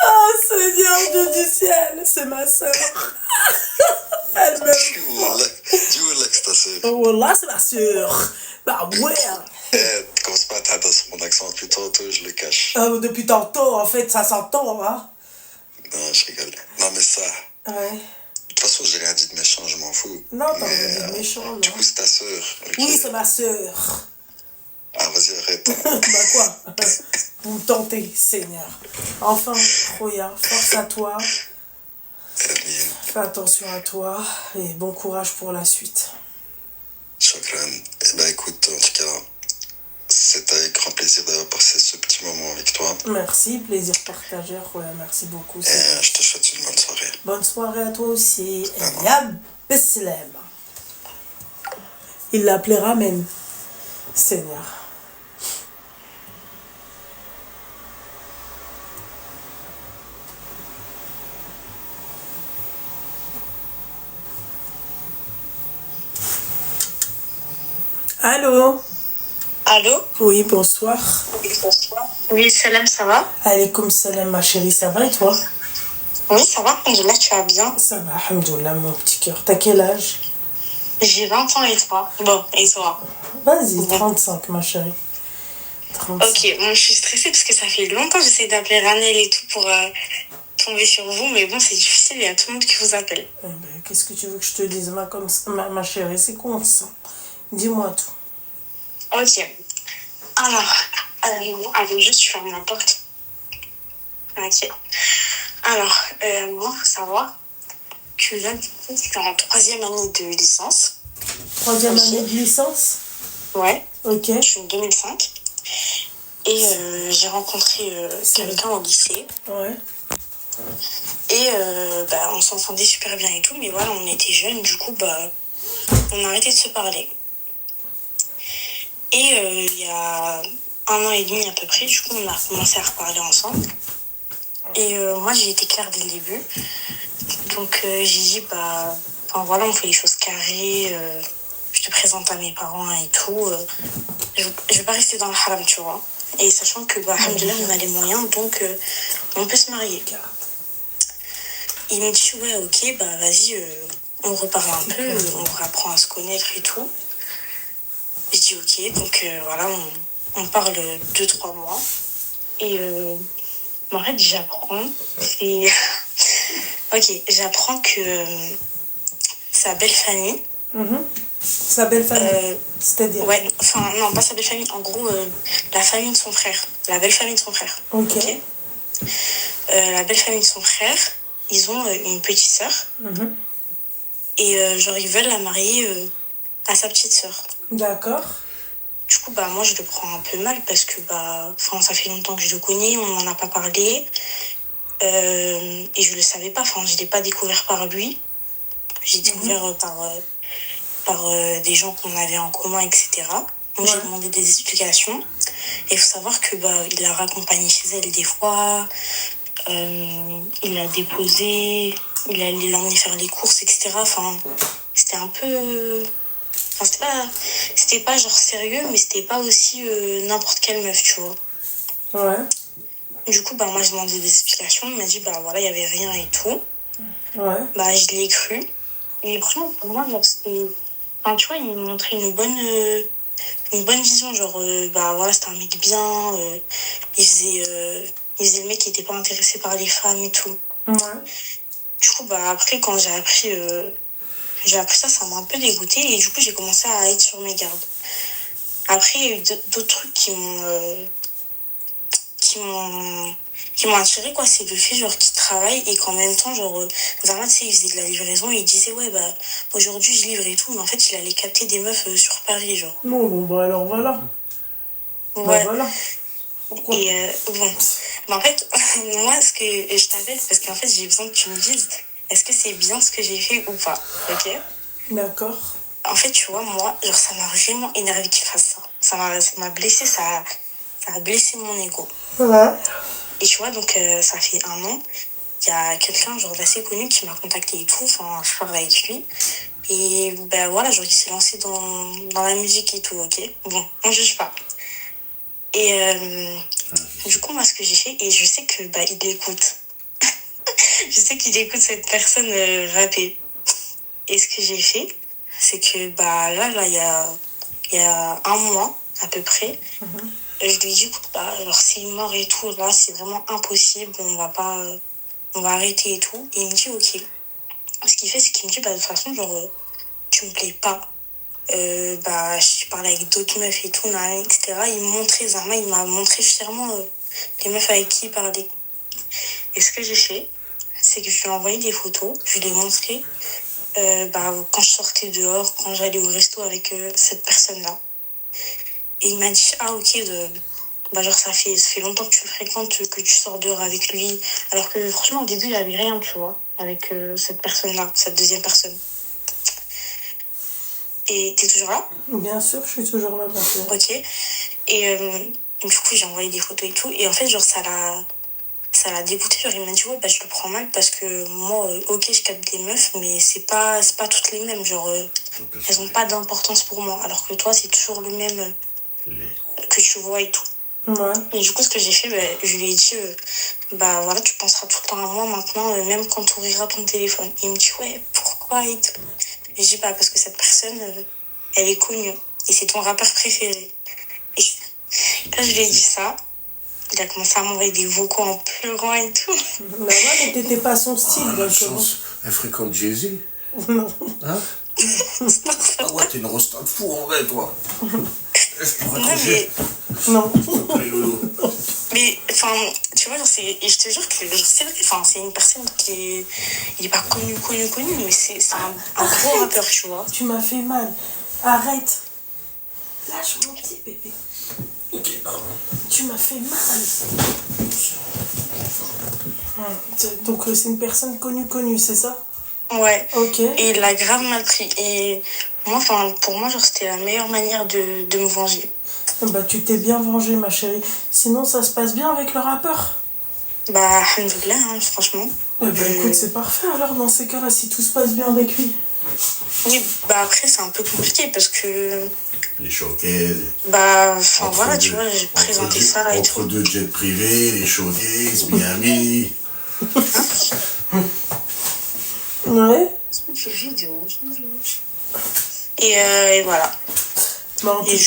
Oh Seigneur Dieu du ciel, c'est ma soeur. Elle m'aime. Dis où que c'est ta soeur? Oh là, c'est ma soeur. Bah ouais. Commence pas à t'attendre sur mon accent depuis tantôt, je le cache. Depuis tantôt, en fait, ça s'entend, hein. Non, je rigole. Non, mais ça. Ouais. De toute façon, j'ai rien dit de méchant, je m'en fous. Non, t'as rien dit de méchant, non. Du coup, c'est ta soeur. Okay. Oui, c'est ma soeur. Ah, vas-y, arrête. Bah quoi? Vous me tentez, Seigneur. Enfin, Roya, force à toi. Fais attention à toi et bon courage pour la suite. Chokran. Eh ben écoute, en tout cas, c'est avec grand plaisir d'avoir passé ce petit moment avec toi. Merci, plaisir partagé, Roya, merci beaucoup. Et je te souhaite une bonne soirée. Bonne soirée à toi aussi. Ya Besselem. Il l'appelait Ramen. Seigneur. Allô? Allô? Oui, bonsoir. Oui, salam, ça va? Alaykoum salam, ma chérie, ça va et toi? Oui, ça va, alhamdoulilah, tu vas bien? Ça va, alhamdoulilah, mon petit cœur. T'as quel âge? J'ai 20 ans et toi? Bon, et toi? Vas-y, 35, ma chérie. 35. Ok, bon, je suis stressée parce que ça fait longtemps que j'essaie d'appeler Ranel et tout pour tomber sur vous, mais bon, c'est difficile, il y a tout le monde qui vous appelle. Eh ben, qu'est-ce que tu veux que je te dise, ma chérie? C'est con, ça. Dis-moi tout. Ok. Alors, allez, juste je ferme la porte. Ok. Alors, moi, faut savoir que là, du coup, je suis en 3e année de licence. 3e année de licence? Ouais. Ok. Je suis en 2005. Et j'ai rencontré quelqu'un au lycée. Ouais. Et on s'entendait super bien et tout. Mais voilà, on était jeunes. Du coup, on a arrêté de se parler. Et il y a 1 an et demi à peu près, du coup, on a commencé à reparler ensemble. Et moi, j'ai été claire dès le début. Donc, j'ai dit, voilà, on fait les choses carrées. Je te présente à mes parents et tout. Je vais pas rester dans le haram, tu vois. Et sachant que, alhamdoulilah, on a les moyens, donc on peut se marier. Il me dit, ouais, ok, vas-y, on reparle un peu, on apprend à se connaître et tout. Je dis, ok, donc voilà, on parle 2-3 mois. Et en fait, j'apprends. Et... ok, j'apprends que sa belle famille. Sa belle famille. C'est-à-dire. Ouais, enfin, non, pas sa belle famille. En gros, la famille de son frère. La belle famille de son frère. Ok. La belle famille de son frère, ils ont une petite sœur. Et genre, ils veulent la marier à sa petite sœur. D'accord. Du coup, moi, je le prends un peu mal parce que, ça fait longtemps que je le connais, on n'en a pas parlé. Et je le savais pas, je l'ai pas découvert par lui. J'ai découvert par des gens qu'on avait en commun, etc. Donc, j'ai demandé des explications. Et il faut savoir que, il l'a raccompagné chez elle des fois. Il l'a déposé. Il allait l'emmener faire les courses, etc. C'était un peu... c'était pas genre sérieux, mais c'était pas aussi n'importe quelle meuf, tu vois. Ouais. Du coup, moi, j'ai demandé des explications. Il m'a dit, voilà, il y avait rien et tout. Ouais. Je l'ai cru. Et franchement, pour moi, genre, c'était... tu vois, il m'a montré une bonne vision. Genre, voilà, c'était un mec bien. Il faisait le mec qui était pas intéressé par les femmes et tout. Ouais. Du coup, après, quand j'ai appris ça, ça m'a un peu dégoûtée. Et du coup, j'ai commencé à être sur mes gardes. Après, il y a eu d'autres trucs qui m'ont attiré, quoi. C'est le fait, genre, qu'il travaille et qu'en même temps, genre, Zama, tu sais, il faisait de la livraison et il disait, ouais, aujourd'hui, je livre et tout. Mais en fait, il allait capter des meufs sur Paris, genre. Bon, alors voilà. Ouais. Voilà. Pourquoi? Et en fait, moi, ce que je t'appelle, parce qu'en fait, j'ai besoin que tu me dises, est-ce que c'est bien ce que j'ai fait ou pas, ok? D'accord. En fait, tu vois, moi, genre, ça m'a vraiment énervé qu'il fasse ça. Ça m'a blessé, ça a blessé mon ego. Ouais. Et tu vois, donc, ça fait 1 an, il y a quelqu'un, genre, d'assez connu qui m'a contacté et tout, je parle avec lui. Et voilà, genre, il s'est lancé dans la musique et tout, ok? Bon, on juge pas. Et du coup, moi, ce que j'ai fait, et je sais que, il écoute. Je sais qu'il écoute cette personne rapper. Et ce que j'ai fait, c'est que, là, il y a 1 mois, à peu près, je lui ai dit, écoute, alors, c'est mort et tout, là, c'est vraiment impossible, on va arrêter et tout. Et il me dit, ok. Ce qu'il fait, c'est qu'il me dit, de toute façon, genre, tu me plais pas. Je parlais avec d'autres meufs et tout, etc. Zarma, il m'a montré fièrement les meufs avec qui il parlait. Et ce que j'ai fait, c'est que je lui ai envoyé des photos, je lui ai montré quand je sortais dehors, quand j'allais au resto avec cette personne-là. Et il m'a dit, ah ok, genre ça fait longtemps que tu le fréquentes, que tu sors dehors avec lui. Alors que franchement, au début, il n'y avait rien, tu vois, avec cette personne-là, cette deuxième personne. Et t'es toujours là? Bien sûr, je suis toujours là maintenant. Ok. Et du coup, j'ai envoyé des photos et tout. Et en fait, genre, ça l'a dégoûté. Genre, il m'a dit, ouais, je le prends mal parce que moi, ok, je capte des meufs, mais c'est pas toutes les mêmes. Genre, elles ont pas d'importance pour moi. Alors que toi, c'est toujours le même que tu vois et tout. Ouais. Et du coup, ce que j'ai fait, je lui ai dit, voilà, tu penseras tout le temps à moi maintenant, même quand tu ouvriras ton téléphone. Et il me dit, ouais, pourquoi et tout. Et je dis, parce que cette personne, elle est connue. Et c'est ton rappeur préféré. Et quand je lui ai dit ça, il a commencé à m'envoyer des vocaux en pleurant et tout. Mais t'étais pas son style, donc. Chance, elle fréquente Jay-Z. Non. Hein? Ah ouais, t'es une rosta de fou en vrai, toi. Je pourrais mais... Non. Mais, tu vois, et je te jure que c'est vrai, c'est une personne qui il est pas connu, mais c'est un gros rappeur, tu vois. Tu m'as fait mal. Arrête. Lâche mon petit bébé. Ok, pardon. Tu m'as fait mal. Donc c'est une personne connue, c'est ça? Ouais. Ok. Et il l'a grave mal pris. Et moi, pour moi, genre, c'était la meilleure manière de me venger. Bah tu t'es bien vengée, ma chérie. Sinon, ça se passe bien avec le rappeur? Bah, alhamdoulilah, hein, franchement. Eh bah écoute, c'est parfait alors dans ces cas-là, si tout se passe bien avec lui. Oui, bah après, c'est un peu compliqué parce que... Les showcases. Bah, enfin voilà, tu vois, j'ai présenté ça et entre tout. deux jets privés, les showcases, Miami. Ouais. Et voilà. Bah, Et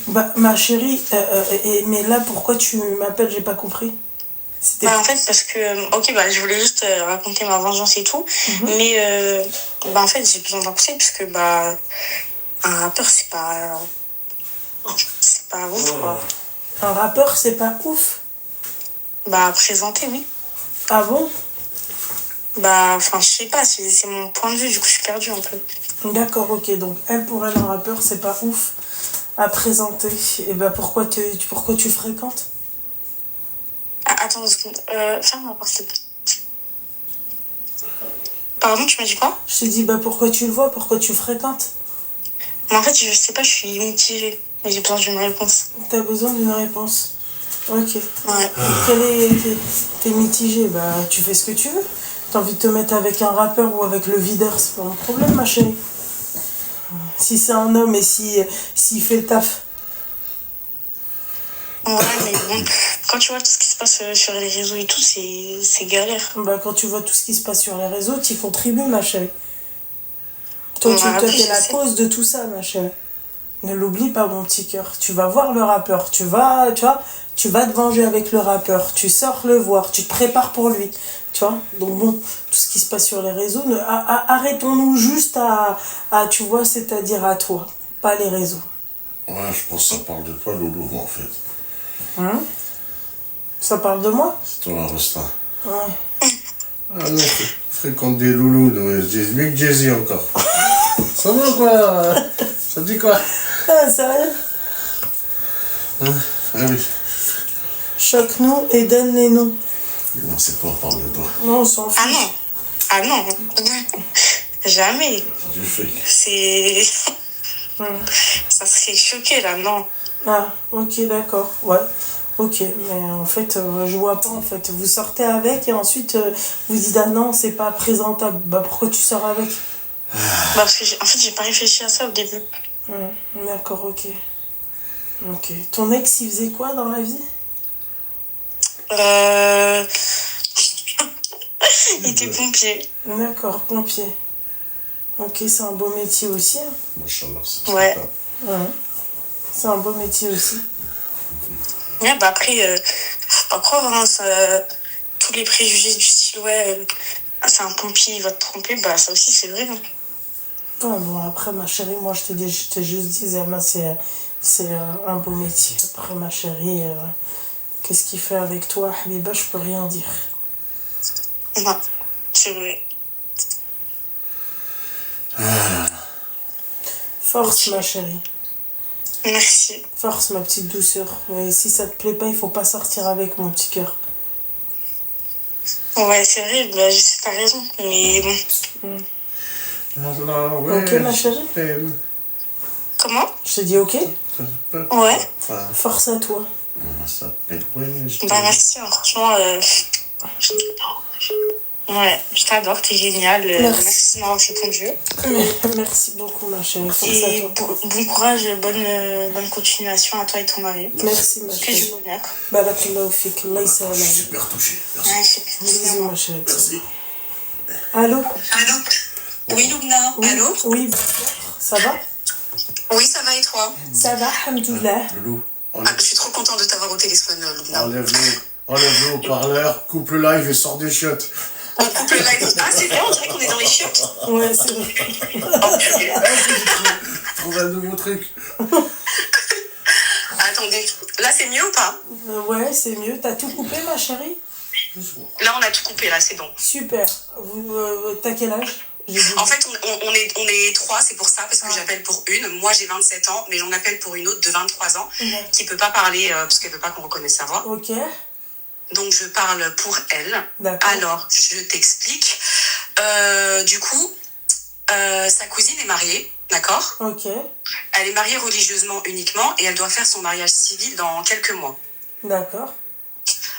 bah ma chérie, mais là pourquoi tu m'appelles, j'ai pas compris. C'était... Bah en fait parce que ok bah je voulais juste raconter ma vengeance et tout, mais bah en fait j'ai besoin d'un conseil parce que bah un rappeur c'est pas ouf quoi. Un rappeur, c'est pas ouf? Bah présenter oui. Ah bon? Bah enfin je sais pas, c'est mon point de vue, du coup je suis perdue un peu. D'accord, ok, donc pour elle un rappeur c'est pas ouf à présenter. Et bah pourquoi tu fréquentes? Ah, attends 2 secondes, ferme la porte s'il te plaît. Pardon, tu m'as dit quoi? Je t'ai dit bah pourquoi tu le vois, pourquoi tu fréquentes? Mais en fait je sais pas, je suis mitigée. J'ai besoin d'une réponse. T'as besoin d'une réponse. Ok. Ouais. T'es mitigé, bah tu fais ce que tu veux. T'as envie de te mettre avec un rappeur ou avec le videur, c'est pas mon problème, ma chérie. Si c'est un homme et s'il fait le taf. Ouais, mais bon, quand tu vois tout ce qui se passe sur les réseaux et tout, c'est galère. Bah quand tu vois tout ce qui se passe sur les réseaux, t'y contribues, ma chérie. Toi, Ouais, t'es la je sais. cause de tout ça, ma chérie. Ne l'oublie pas, mon petit cœur. Tu vas voir le rappeur. Tu vas te venger avec le rappeur. Tu sors le voir. Tu te prépares pour lui. Tu vois. Donc bon, tout ce qui se passe sur les réseaux, arrêtons-nous juste à, tu vois, c'est-à-dire à toi, pas les réseaux. Ouais, je pense que ça parle de toi, Loulou, en fait. Hein? Ça parle de moi? C'est toi, la Rosta. Ouais. Ah non, fréquente des loulous, donc ils se disent mieux que Jay-Z encore. Ça va quoi? Ça te dit quoi? Ah, sérieux? Hein? Ah oui. Choque-nous et donne les noms. Non, c'est toi, parle de toi. Non, on s'en Ah fiche. non. Ah non. Jamais. C'est du fake. C'est... Ça serait choqué là, non. Ah, ok, d'accord. Ouais. Ok, mais en fait, je vois pas, en fait. Vous sortez avec et ensuite, vous dites, ah non, c'est pas présentable. Bah, pourquoi tu sors avec? Bah, parce que en fait, j'ai pas réfléchi à ça au début. D'accord, ok. Ok. Ton ex, il faisait quoi dans la vie? Il était pompier. D'accord, pompier. Ok, c'est un beau métier aussi. Hein. Machallah, c'est Ouais. Ouais. C'est un beau métier aussi. Ouais, bah après, faut pas croire, hein, ça, tous les préjugés du style, ouais, c'est un pompier, il va te tromper, bah ça aussi c'est vrai. Hein. Ouais, bon, après, ma chérie, moi, je t'ai juste dit, Zama, c'est un beau métier. Après, ma chérie, qu'est-ce qu'il fait avec toi, Habiba, je peux rien dire. Non, c'est vrai. Force, ma chérie. Merci. Force, ma petite douceur. Et si ça te plaît pas, il faut pas sortir avec, mon petit cœur. Ouais, c'est vrai, bah, je sais, t'as raison, mais bon. Allah, ouais, Ok, ma chérie? Comment? Je te dis ok? Ouais. Enfin, Force à toi. ça s'appelle, ouais, Bah merci, hein, franchement, ouais, je t'adore, t'es génial. Merci de m'avoir répondu. Merci beaucoup, ma chérie. Force à Et toi. bon courage, bonne continuation à toi et ton mari. Merci, ma Que du chérie. bonheur. Barakallahu fik. Allah yassalam. je suis super touché. Merci. Ouais, c'est Bisous, ma chérie. Merci. Allô? Allô? Oui, Loubna. Oui, Allô? oui. Ça va? Oui, ça va et toi? Ça va, alhamdoulilah. Loulou, Je suis trop contente de t'avoir au téléphone, Loubna. enlève-le au parleur, coupe le live et sors des chiottes. On coupe le live. Ah, c'est vrai, on dirait qu'on est dans les chiottes. Ouais, c'est vrai. Trouve un nouveau truc. Attendez, là c'est mieux ou pas? Ouais, c'est mieux. T'as tout coupé, ma chérie? Là on a tout coupé, là c'est bon. Super. T'as quel âge? En fait, on est trois, c'est pour ça, parce que j'appelle pour une. Moi, j'ai 27 ans, mais j'en appelle pour une autre de 23 ans qui peut pas parler parce qu'elle veut pas qu'on reconnaisse sa voix. Ok. Donc, je parle pour elle. D'accord. Alors, je t'explique. Du coup, sa cousine est mariée, d'accord ? Ok. Elle est mariée religieusement uniquement et elle doit faire son mariage civil dans quelques mois. D'accord.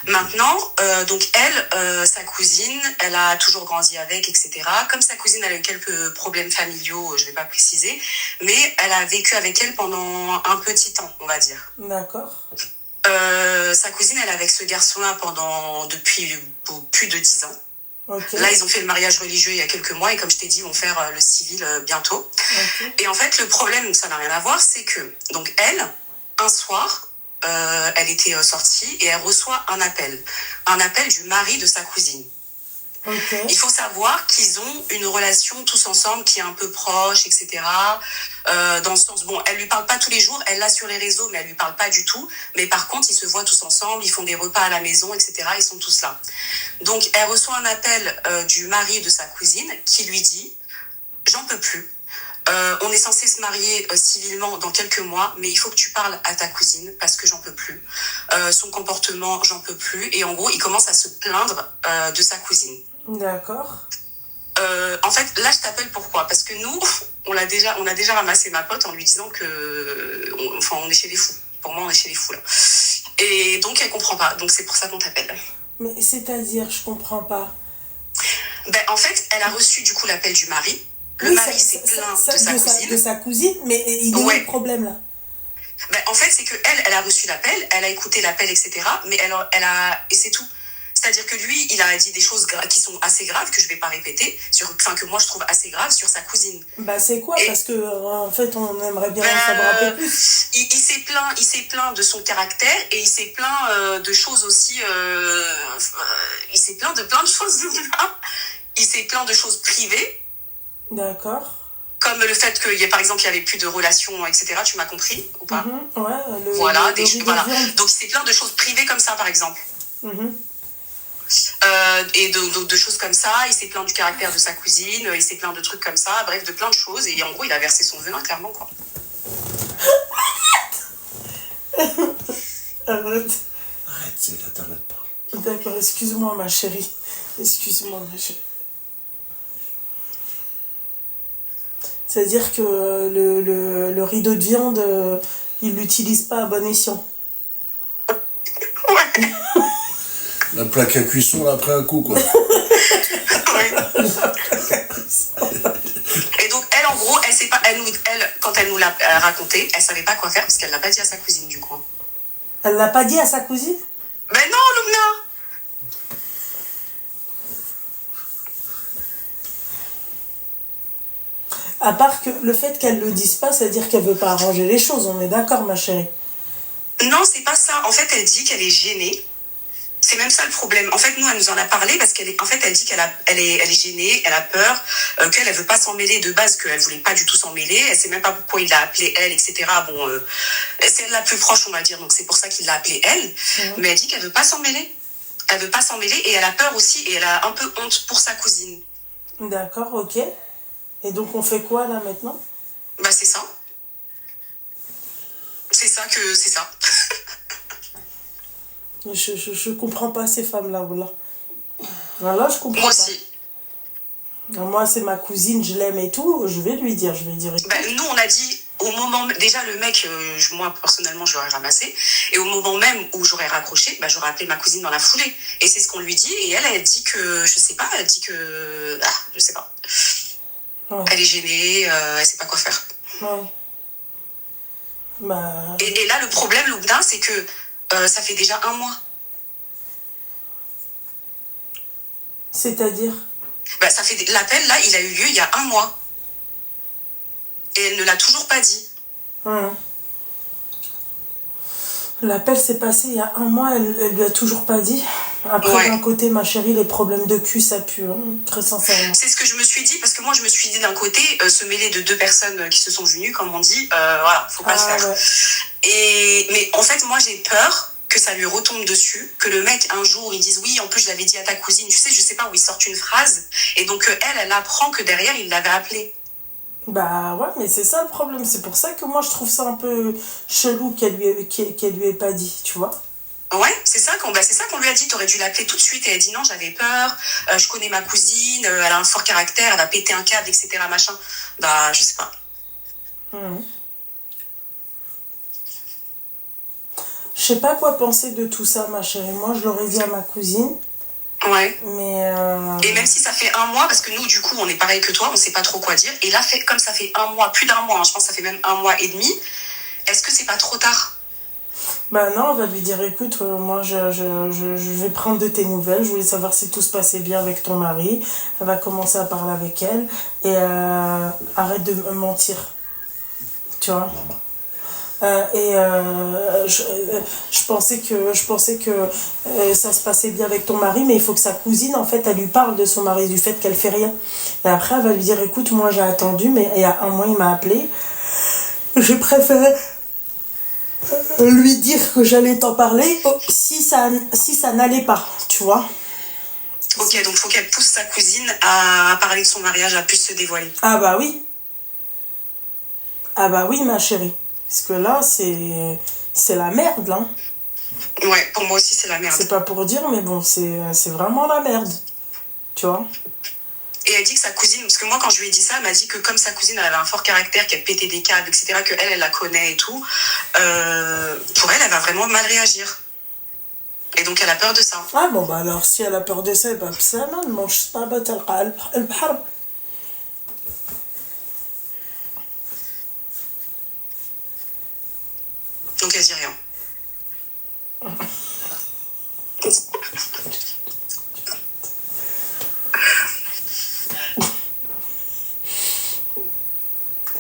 Maintenant, donc elle, sa cousine, elle a toujours grandi avec, etc. Comme sa cousine, elle a eu quelques problèmes familiaux, je vais pas préciser, mais elle a vécu avec elle pendant un petit temps, on va dire. D'accord. Sa cousine, elle est avec ce garçon-là depuis plus de 10 ans. Okay. Là, ils ont fait le mariage religieux il y a quelques mois et comme je t'ai dit, ils vont faire le civil bientôt. Okay. Et en fait, le problème, ça n'a rien à voir, c'est que donc elle, un soir, elle était sortie et elle reçoit un appel du mari de sa cousine. Okay. Il faut savoir qu'ils ont une relation tous ensemble qui est un peu proche, etc. Dans le sens, bon, elle lui parle pas tous les jours, elle l'a sur les réseaux, mais elle lui parle pas du tout. Mais par contre, ils se voient tous ensemble, ils font des repas à la maison, etc. Ils sont tous là. Donc, elle reçoit un appel du mari de sa cousine qui lui dit « J'en peux plus. On est censé se marier civilement dans quelques mois, mais il faut que tu parles à ta cousine parce que j'en peux plus. Son comportement, j'en peux plus. » Et en gros, il commence à se plaindre de sa cousine. D'accord. En fait, là, je t'appelle pourquoi ? Parce que nous, on a déjà ramassé ma pote en lui disant que, on est chez les fous. Pour moi, on est chez les fous là. Et donc, elle comprend pas. Donc, c'est pour ça qu'on t'appelle. Mais c'est-à-dire, je comprends pas. Ben, en fait, elle a reçu du coup l'appel du mari. Le mari s'est plaint de sa cousine. De sa cousine, mais il est où le problème là ? Ben, en fait, c'est que elle a reçu l'appel, elle a écouté l'appel, etc. Mais et c'est tout. C'est-à-dire que lui, il a dit des choses qui sont assez graves, que je vais pas répéter, que moi je trouve assez graves sur sa cousine. Bah c'est quoi ? Parce que en fait, on aimerait bien en savoir un peu plus. Il s'est plaint de son caractère et il s'est plaint de choses aussi. Il s'est plaint de plein de choses. Il s'est plaint de choses privées. D'accord. Comme le fait qu'il y ait, par exemple, il y avait plus de relations, etc. Tu m'as compris ou pas ? Ouais. Voilà. Donc il s'est plaint de choses privées comme ça, par exemple. Et de choses comme ça, il s'est plaint du caractère de sa cousine, il s'est plaint de trucs comme ça, bref, de plein de choses, et en gros, il a versé son venin, clairement, quoi. Arrête, c'est là, t'arrêtes pas. D'accord, excuse-moi, ma chérie. C'est-à-dire que le rideau de viande, il l'utilise pas à bon escient. Ouais. La plaque à cuisson, là, après un coup, quoi. Ouais. Et donc, elle, en gros, elle sait pas, quand elle nous l'a raconté, elle savait pas quoi faire parce qu'elle l'a pas dit à sa cousine, du coup. Elle l'a pas dit à sa cousine ? Ben non, Lumna. À part que le fait qu'elle le dise pas, c'est-à-dire qu'elle veut pas arranger les choses, on est d'accord, ma chérie ? Non, c'est pas ça. En fait, elle dit qu'elle est gênée. C'est même ça le problème. En fait, nous, elle nous en a parlé parce elle dit qu'elle est gênée, elle a peur, qu'elle veut pas s'en mêler de base, qu'elle voulait pas du tout s'en mêler. Elle sait même pas pourquoi il l'a appelée elle, etc. Bon, c'est la plus proche, on va dire, donc c'est pour ça qu'il l'a appelée elle. Mais elle dit qu'elle veut pas s'en mêler. Elle veut pas s'en mêler et elle a peur aussi et elle a un peu honte pour sa cousine. D'accord, ok. Et donc on fait quoi là maintenant ? Bah c'est ça. C'est ça. Je comprends pas ces femmes-là, voilà. Voilà, je comprends Moi pas. aussi. Moi, c'est ma cousine, je l'aime et tout, je vais lui dire. Nous, on a dit, au moment, déjà le mec, moi personnellement, je l'aurais ramassé, et au moment même où j'aurais raccroché, j'aurais appelé ma cousine dans la foulée. Et c'est ce qu'on lui dit, et elle dit que, je sais pas. Ouais. Elle est gênée, elle sait pas quoi faire. Ouais. Et là, le problème, Loubna, c'est que ça fait déjà 1 mois. C'est-à-dire ? L'appel, là, il a eu lieu il y a 1 mois. Et elle ne l'a toujours pas dit. L'appel s'est passé il y a 1 mois, elle lui a toujours pas dit. Après, d'un côté, ma chérie, les problèmes de cul, ça pue, très sincèrement. C'est ce que je me suis dit, parce que moi, je me suis dit d'un côté, se mêler de 2 personnes qui se sont venues, comme on dit, voilà, faut pas le faire. Ouais. Mais en fait, moi, j'ai peur que ça lui retombe dessus, que le mec un jour il dise oui, en plus je l'avais dit à ta cousine, tu sais, je sais pas, où il sort une phrase, et donc elle apprend que derrière il l'avait appelé. Bah ouais, mais c'est ça le problème. C'est pour ça que moi je trouve ça un peu chelou qu'elle lui ait pas dit, tu vois. Ouais, c'est ça qu'on lui a dit, t'aurais dû l'appeler tout de suite, et elle dit non, j'avais peur, je connais ma cousine, elle a un fort caractère, elle va péter un câble, etc. machin. Bah, je sais pas. Je sais pas quoi penser de tout ça, ma chérie. Moi, je l'aurais dit à ma cousine. Ouais. Mais Et même si ça fait un mois, parce que nous, du coup, on est pareil que toi, on sait pas trop quoi dire. Et là, comme ça fait un mois, plus d'un mois, je pense que ça fait même 1 mois et demi, est-ce que c'est pas trop tard? bah non, on va lui dire, écoute, moi, je vais prendre de tes nouvelles. Je voulais savoir si tout se passait bien avec ton mari. Elle va commencer à parler avec elle. Et arrête de me mentir. Tu vois. Je pensais que ça se passait bien avec ton mari, mais il faut que sa cousine, en fait, elle lui parle de son mari, du fait qu'elle fait rien. Et après, elle va lui dire, écoute, moi j'ai attendu, mais il y a 1 mois, il m'a appelé. J'ai préféré lui dire que j'allais t'en parler si ça n'allait pas, tu vois. Ok, donc faut qu'elle pousse sa cousine à parler de son mariage, à plus se dévoiler. Ah bah oui, ma chérie. Parce que là, c'est la merde, là. Ouais, pour moi aussi, c'est la merde. C'est pas pour dire, mais bon, c'est vraiment la merde. Tu vois. Et elle dit que sa cousine, parce que moi, quand je lui ai dit ça, elle m'a dit que comme sa cousine, elle avait un fort caractère, qu'elle pétait des câbles, etc., qu'elle la connaît et tout, pour elle va vraiment mal réagir. Et donc, elle a peur de ça. Ah bon, bah alors, si elle a peur de ça, bah, ça mal, mange ça, bah, t'as le bhar. Donc, elle dit rien.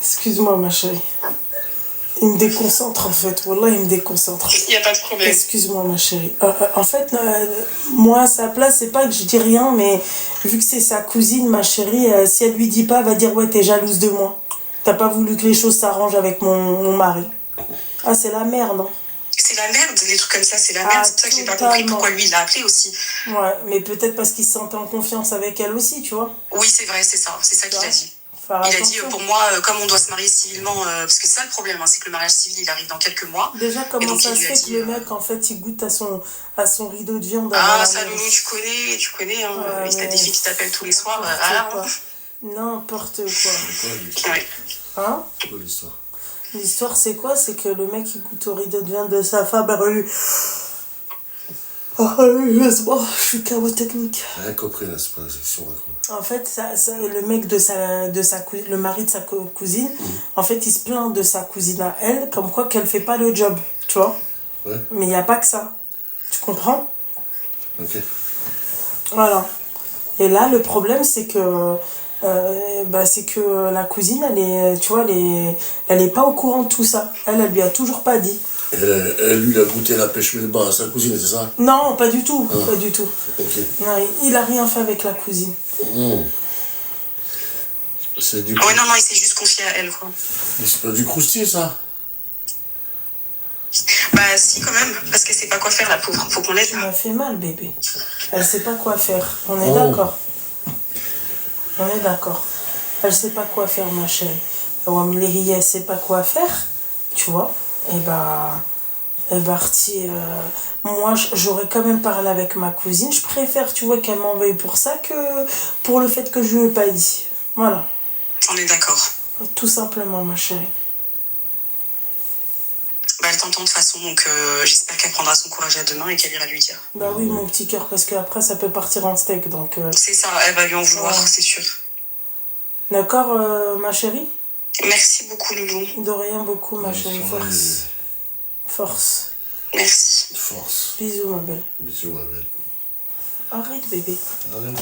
Excuse-moi, ma chérie. Il me déconcentre, en fait. Wallah, il me déconcentre. Il n'y a pas de problème. Excuse-moi, ma chérie. En fait, moi, à sa place, c'est pas que je dis rien, mais vu que c'est sa cousine, ma chérie, si elle lui dit pas, elle va dire, ouais, t'es jalouse de moi. T'as pas voulu que les choses s'arrangent avec mon mari. Ah, c'est la merde, hein. C'est la merde, des trucs comme ça, c'est la merde. C'est pour ça que j'ai pas compris pourquoi lui, il l'a appelé aussi. Ouais, mais peut-être parce qu'il se sentait en confiance avec elle aussi, tu vois. Oui, c'est vrai, c'est ça qu'il a dit. Faire il attention. a dit, pour moi, comme on doit se marier civilement, parce que c'est ça le problème, hein, c'est que le mariage civil, il arrive dans quelques mois. Déjà, comment donc, ça se fait que le mec, en fait, il goûte à son rideau de viande. Ah, ça, Loulou, tu connais, hein. Ouais, il y a des filles qui t'appellent tous les soirs. N'importe quoi. Ouais. Hein? C'est quoi l'histoire? L'histoire, c'est quoi? C'est que le mec, il goûte au rideau de viande de sa femme. Je suis KO technique. Rien compris là, c'est pas la section raconte. En fait, le mec le mari de sa cousine, en fait, il se plaint de sa cousine à elle, comme quoi qu'elle fait pas le job, tu vois. Ouais. Mais il n'y a pas que ça. Tu comprends? Ok. Voilà. Et là, le problème, c'est que la cousine, elle est pas au courant de tout ça. Elle lui a toujours pas dit. Elle, lui, il a goûté la pêche melba à sa cousine, c'est ça? Non, pas du tout. Pas du tout. Ok. Non, il a rien fait avec la cousine. C'est du non, il s'est juste confié à elle, quoi. C'est pas du croustillé, ça? Bah, si, quand même, parce qu'elle sait pas quoi faire, la pauvre. Faut qu'on l'aide. Ça m'a fait mal, bébé. Elle sait pas quoi faire. On est d'accord. On est d'accord. Elle sait pas quoi faire, ma chérie. Elle sait pas quoi faire, tu vois. Et moi, j'aurais quand même parlé avec ma cousine. Je préfère, tu vois, qu'elle m'en veuille pour ça que pour le fait que je lui ai pas dit. Voilà. On est d'accord. Tout simplement, ma chérie. Bah, elle t'entend de toute façon, donc j'espère qu'elle prendra son courage à deux mains et qu'elle ira lui dire. Bah oui, mon petit cœur, parce qu'après, ça peut partir en steak, donc... C'est ça, elle va lui en vouloir, c'est sûr. D'accord, ma chérie? Merci beaucoup, Loulou. De rien beaucoup, ma chérie. Force. Merci. Force. Bisous, ma belle. Bisous, ma belle. Arrête, bébé. Arrête.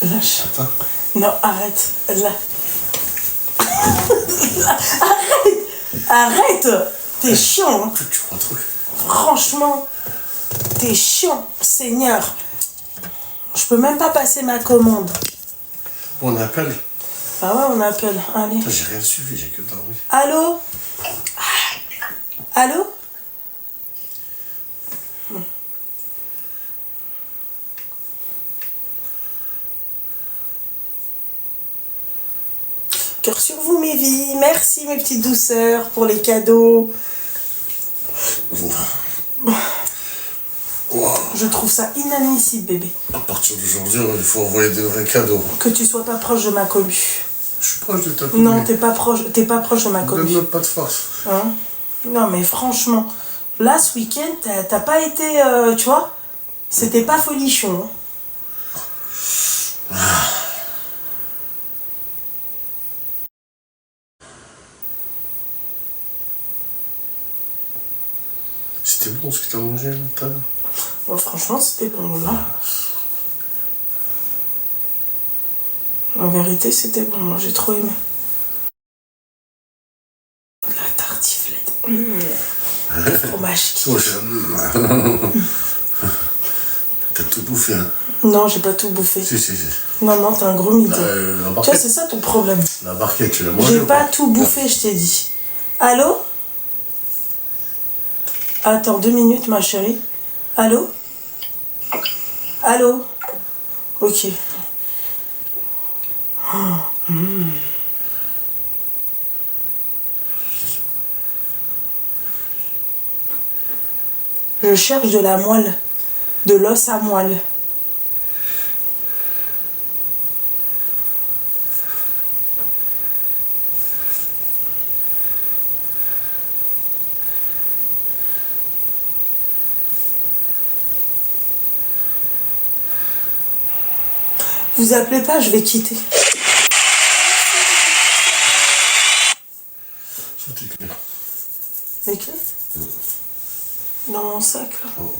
Lâche. Attends. Non, arrête. Là. Arrête. T'es chiant. Hein. Tu prends un truc. Franchement, t'es chiant, Seigneur. Je peux même pas passer ma commande. On appelle. Ah ouais, on appelle. Allez. J'ai rien suivi, j'ai que dormi. Allô? Allô? Cœur sur vous, mes vies. Merci, mes petites douceurs, pour les cadeaux. Wow. Je trouve ça inadmissible, bébé. À partir d'aujourd'hui, il faut envoyer des vrais cadeaux. Que tu sois pas proche de ma commu. Je suis proche de ta commu. Non, t'es pas proche de ma commu. Donne-moi pas de force. Hein? Non, mais franchement, là, ce week-end, t'as pas été, tu vois, c'était pas folichon. Hein? C'était bon ce que t'as mangé là, tout à l'heure. Ouais, franchement, c'était bon, là. En vérité, c'était bon, moi, j'ai trop aimé. La tartiflette. Le fromage qui... T'as tout bouffé, hein? Non, j'ai pas tout bouffé. Si. Non, t'es un gros mytho. La Tu barquette. vois, c'est ça ton problème. La barquette, tu l'as mangée J'ai ou pas tout bouffé, je t'ai dit. Allô? Attends 2 minutes, ma chérie. Allô? Allô? Ok. Je cherche de la moelle. De l'os à moelle. Vous appelez pas, je vais quitter. Sous tes clés. Mes clés? Dans mon sac, là. Oh.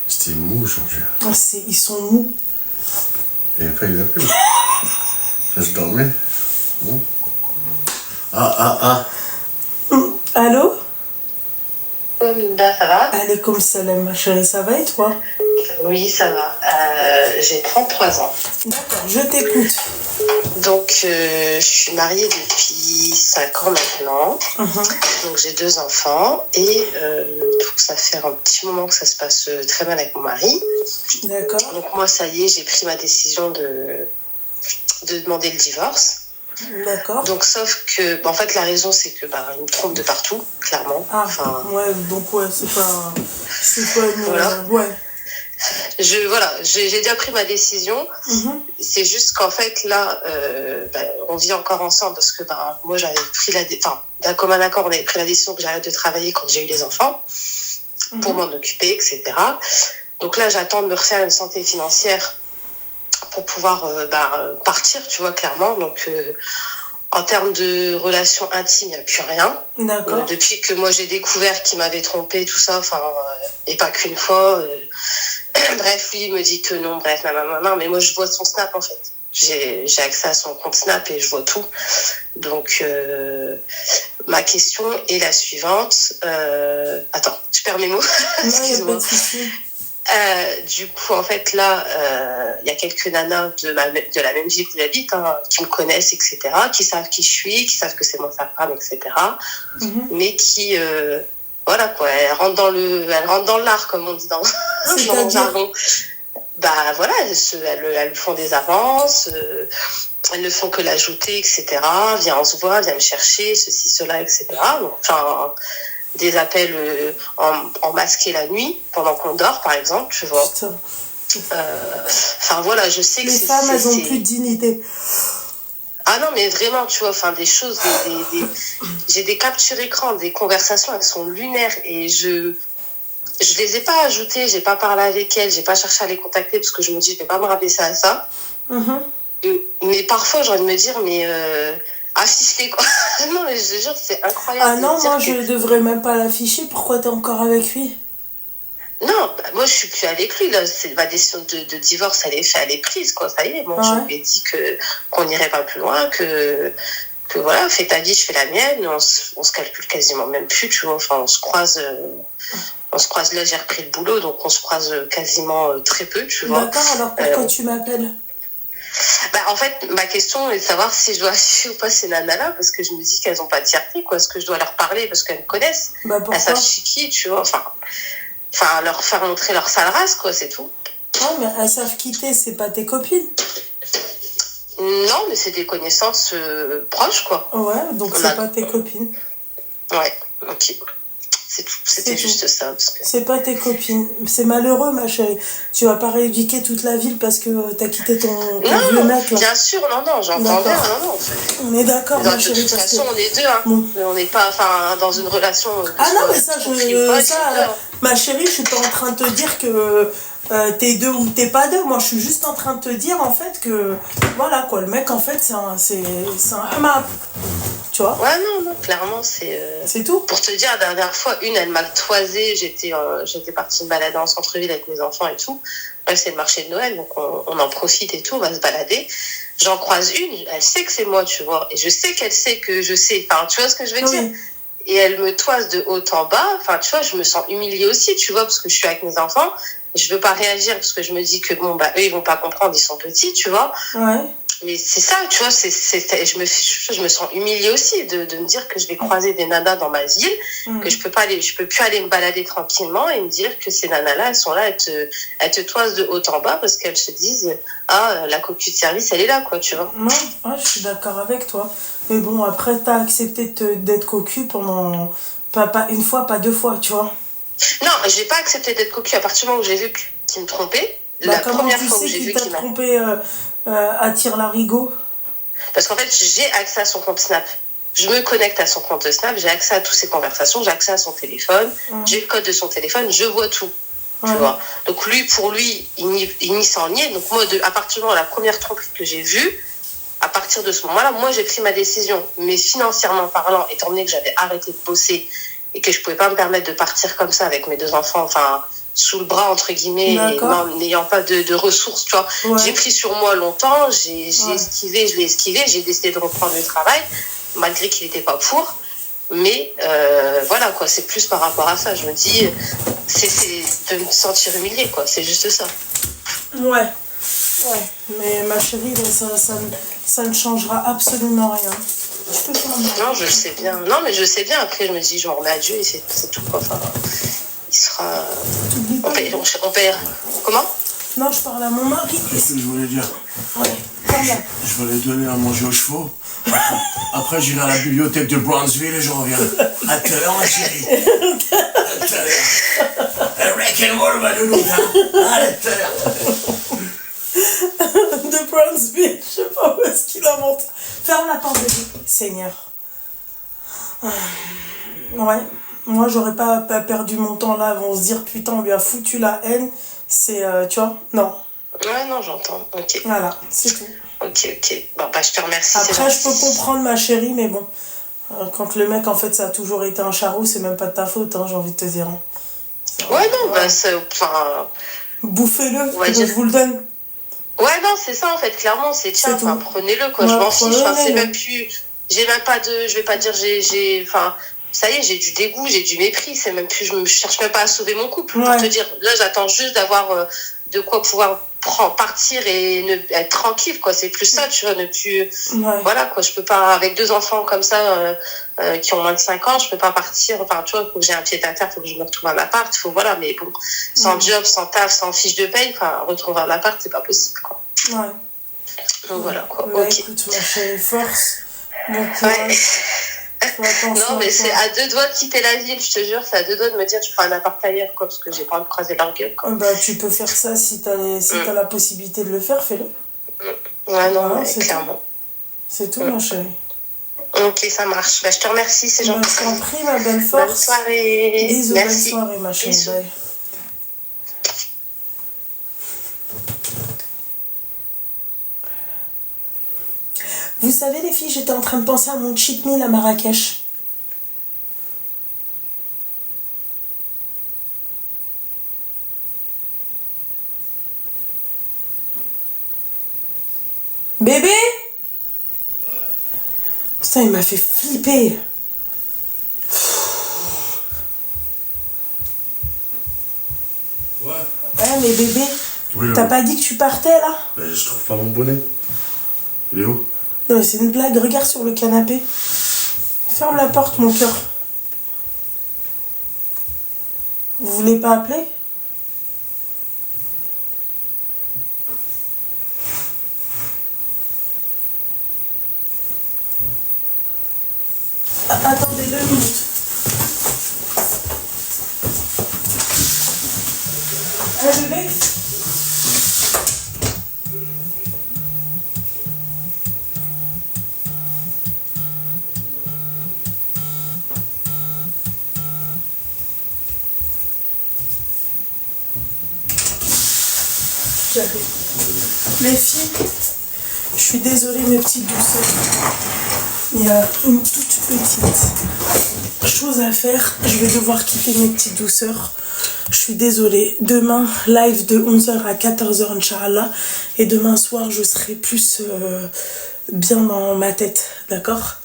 C'était mou aujourd'hui. Ah, ils sont mous. Il n'y a pas eu d'appel. Je dormais. Bon. Ah. Allô? Minda, ça va? Alaykoum salam, ma chérie, ça va et toi? Oui, ça va. J'ai 33 ans. D'accord, je t'écoute. Donc, je suis mariée depuis 5 ans maintenant. Donc, j'ai 2 enfants. Et donc, ça fait un petit moment que ça se passe très mal avec mon mari. D'accord. Donc, moi, ça y est, j'ai pris ma décision de demander le divorce. D'accord. Donc, sauf que, en fait, la raison, c'est que il me trompe de partout, clairement. Ah, enfin, ouais, donc ouais, c'est pas une... Voilà. Ouais. J'ai déjà pris ma décision. C'est juste qu'en fait, là, on vit encore ensemble parce que moi, j'avais pris d'un commun accord, on avait pris la décision que j'arrête de travailler quand j'ai eu les enfants pour m'en occuper, etc. Donc là, j'attends de me refaire une santé financière pour pouvoir partir, tu vois, clairement. Donc, en termes de relations intimes, il n'y a plus rien. D'accord. Depuis que moi, j'ai découvert qu'il m'avait trompé, tout ça, et pas qu'une fois. Bref, lui, il me dit que non, bref, mais moi, je vois son Snap, en fait. J'ai accès à son compte Snap et je vois tout. Donc, ma question est la suivante. Attends, je perds mes mots. Excuse-moi. Du coup, en fait, là, il y a quelques nanas de la même ville où j'habite, qui me connaissent, etc., qui savent qui je suis, qui savent que c'est moi sa femme, etc., mais qui, voilà, quoi, elles rentrent dans l'art, comme on dit dans mon jargon. Voilà, elles lui font des avances, elles ne font que l'ajouter, etc., viens, on se voit, viens me chercher, ceci, cela, etc., enfin... des appels en masqué la nuit, pendant qu'on dort, par exemple, tu vois. Voilà, je sais que les femmes, elles ont plus de dignité. Ah non, mais vraiment, tu vois, des choses, j'ai des captures écran, des conversations, elles sont lunaires, et je les ai pas ajoutées, j'ai pas parlé avec elles, j'ai pas cherché à les contacter, parce que je me dis, je vais pas me rabaisser à ça. Mais parfois, j'ai envie de me dire, mais affiche-les, quoi. Non, mais je te jure, c'est incroyable. Ah non, moi, je devrais même pas l'afficher. Pourquoi t'es encore avec lui? Non, bah, moi, je suis plus avec lui, là. Ma décision de divorce, elle est prise, quoi. Ça y est, moi, je lui ai dit qu'on n'irait pas plus loin, que voilà, fais ta vie, je fais la mienne. On se calcule quasiment même plus, tu vois. Enfin, on se croise, là, j'ai repris le boulot, donc on se croise quasiment très peu, tu vois. D'accord, alors pourquoi tu m'appelles? Bah, en fait, ma question est de savoir si je dois afficher ou pas ces nanas-là, parce que je me dis qu'elles ont pas de fierté, quoi. Est-ce que je dois leur parler parce qu'elles me connaissent? Bah, pourquoi? Elles savent je suis qui, tu vois. Enfin, leur faire montrer leur sale race, quoi, c'est tout. Ouais, mais elles savent quitter, c'est pas tes copines. Non, mais c'est des connaissances proches, quoi. Ouais, donc c'est pas tes copines. Ouais, ok. C'est tout. C'était juste ça. Parce que... C'est pas tes copines. C'est malheureux, ma chérie. Tu vas pas rééduquer toute la ville parce que t'as quitté ton vieux mec, là. Bien sûr, non, j'entends bien, non. En fait. On est d'accord, ma chérie. De toute façon, on est deux, hein. Bon. On n'est pas dans une relation... Ah non, mais ça, ma chérie, je suis pas en train de te dire que t'es deux ou t'es pas deux. Moi, je suis juste en train de te dire, en fait, que... Voilà, quoi. Le mec, en fait, c'est un hamap. Tu vois? Ouais, non, clairement, c'est tout. Pour te dire, la dernière fois, elle m'a toisé. J'étais partie me balader en centre-ville avec mes enfants et tout. Bref, c'est le marché de Noël, donc on en profite et tout, on va se balader. J'en croise une, elle sait que c'est moi, tu vois. Et je sais qu'elle sait que je sais. Enfin, tu vois ce que je veux dire? Et elle me toise de haut en bas. Enfin, tu vois, je me sens humiliée aussi, tu vois, parce que je suis avec mes enfants. Je veux pas réagir parce que je me dis que, bon, bah, eux, ils vont pas comprendre, ils sont petits, tu vois. Ouais. Mais c'est ça, tu vois, je me sens humiliée aussi de me dire que je vais croiser des nanas dans ma ville, que je peux plus aller me balader tranquillement et me dire que ces nanas-là, elles sont là, elles te toisent de haut en bas parce qu'elles se disent, la cocu de service, elle est là, quoi, tu vois. Non, ouais, je suis d'accord avec toi. Mais bon, après, t'as accepté d'être cocu pendant, pas une fois, pas deux fois, tu vois. Non, j'ai pas accepté d'être cocu à partir du moment où j'ai vu qu'il me trompait. La première fois où j'ai vu qu'il m'a trompé à Tire-Larigot. Parce qu'en fait, j'ai accès à son compte Snap. Je me connecte à son compte Snap, j'ai accès à toutes ses conversations, j'ai accès à son téléphone, j'ai le code de son téléphone, je vois tout. Tu vois. Donc pour lui, il nie sans nier. Donc moi, à partir du moment où la première tromperie que j'ai vue, à partir de ce moment-là, moi, j'ai pris ma décision. Mais financièrement parlant, étant donné que j'avais arrêté de bosser et que je pouvais pas me permettre de partir comme ça avec mes deux enfants, enfin, sous le bras, entre guillemets, et n'ayant pas de ressources, tu vois. Ouais. J'ai pris sur moi longtemps, j'ai esquivé, je l'ai esquivé, j'ai décidé de reprendre le travail, malgré qu'il n'était pas pour. Mais voilà, quoi, c'est plus par rapport à ça. Je me dis, c'est de me sentir humiliée, quoi, c'est juste ça. Ouais, mais ma chérie, ça ne changera absolument rien. Non, je sais bien. Non, mais je sais bien. Après, je me dis, je m'en remets à Dieu et c'est tout, quoi. Enfin, il sera... On paiera. Comment? Non, je parle à mon mari. Qu'est-ce que je voulais dire? Ouais, voilà. Je vais aller donner à manger aux chevaux. Après, j'irai à la bibliothèque de Brownsville et je reviens. À tout à l'heure, ma chérie. À tout à l'heure. Rock'n'roll, ma louloute, hein. À tout à l'heure. De Brownsville, je sais pas où est-ce qu'il a monté. Ferme la porte, bébé. Seigneur. Ouais. Moi, j'aurais pas perdu mon temps là avant de se dire putain, on lui a foutu la haine. C'est, tu vois, non. Ouais, non, j'entends. Ok. Voilà, c'est tout. Ok. Bon, bah, je te remercie. Après, je peux comprendre, ma chérie, mais bon. Quand le mec, en fait, ça a toujours été un charou, c'est même pas de ta faute, hein, j'ai envie de te dire. Ouais, non, bah, c'est. Enfin. Bouffez-le, je vous le donne. Ouais, non, c'est ça, en fait, clairement, c'est tiens, enfin, prenez-le, quoi. Ouais, je m'en fiche, enfin, c'est même plus. J'ai même pas de. Je vais pas dire, enfin. Ça y est, j'ai du dégoût, j'ai du mépris, c'est même plus, je cherche même pas à sauver mon couple. Pour te dire, là, j'attends juste d'avoir de quoi pouvoir partir et être tranquille, quoi. C'est plus ça, tu vois, ne plus, voilà, quoi. Je peux pas, avec deux enfants comme ça, qui ont moins de 5 ans, je peux pas partir, enfin, tu vois, faut que j'ai un pied à terre, faut que je me retrouve un appart, faut, voilà, mais bon, sans job, sans taf, sans fiche de paye, enfin, retrouver un appart, c'est pas possible, quoi. Ouais. Donc voilà, quoi. Bah, okay. Écoute, ma chérie, force, bon courage. Non, mais c'est à 2 doigts de quitter la ville, je te jure, c'est à 2 doigts de me dire je prends un appart ailleurs, quoi, parce que j'ai pas envie de croiser leur gueule, quoi. Bah, tu peux faire ça si t'as la possibilité de le faire, fais-le. Ouais, non, voilà, clairement. C'est tout, ma chérie. Ok, ça marche. Bah, je te remercie, c'est gentil. Je t'en prie, ma belle force. Bonne soirée. Bisous, merci. Bonne soirée, ma chérie. Bye. Vous savez les filles, j'étais en train de penser à mon cheat meal à Marrakech. Bébé? Putain, il m'a fait flipper. Ouais. Ouais, mais bébé, Oui, t'as pas dit que tu partais là? Mais je trouve pas mon bonnet. Il est où? Non, mais c'est une blague, regarde sur le canapé. Ferme la porte, mon cœur. Vous voulez pas appeler? Ah, attendez 2 minutes. Ah, bébé? J'arrive. Les filles, je suis désolée mes petites douceurs. Il y a une toute petite chose à faire. Je vais devoir quitter mes petites douceurs. Je suis désolée. Demain, live de 11h à 14h, Inch'Allah. Et demain soir, je serai plus bien dans ma tête. D'accord?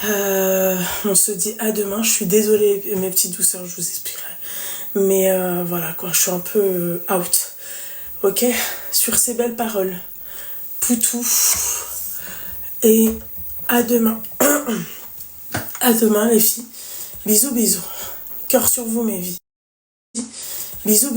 On se dit à demain. Je suis désolée mes petites douceurs, je vous expliquerai. Mais voilà quoi, je suis un peu out. Ok, sur ces belles paroles, Poutou, et à demain. À demain les filles. Bisous, bisous. Cœur sur vous mes vies. Bisous.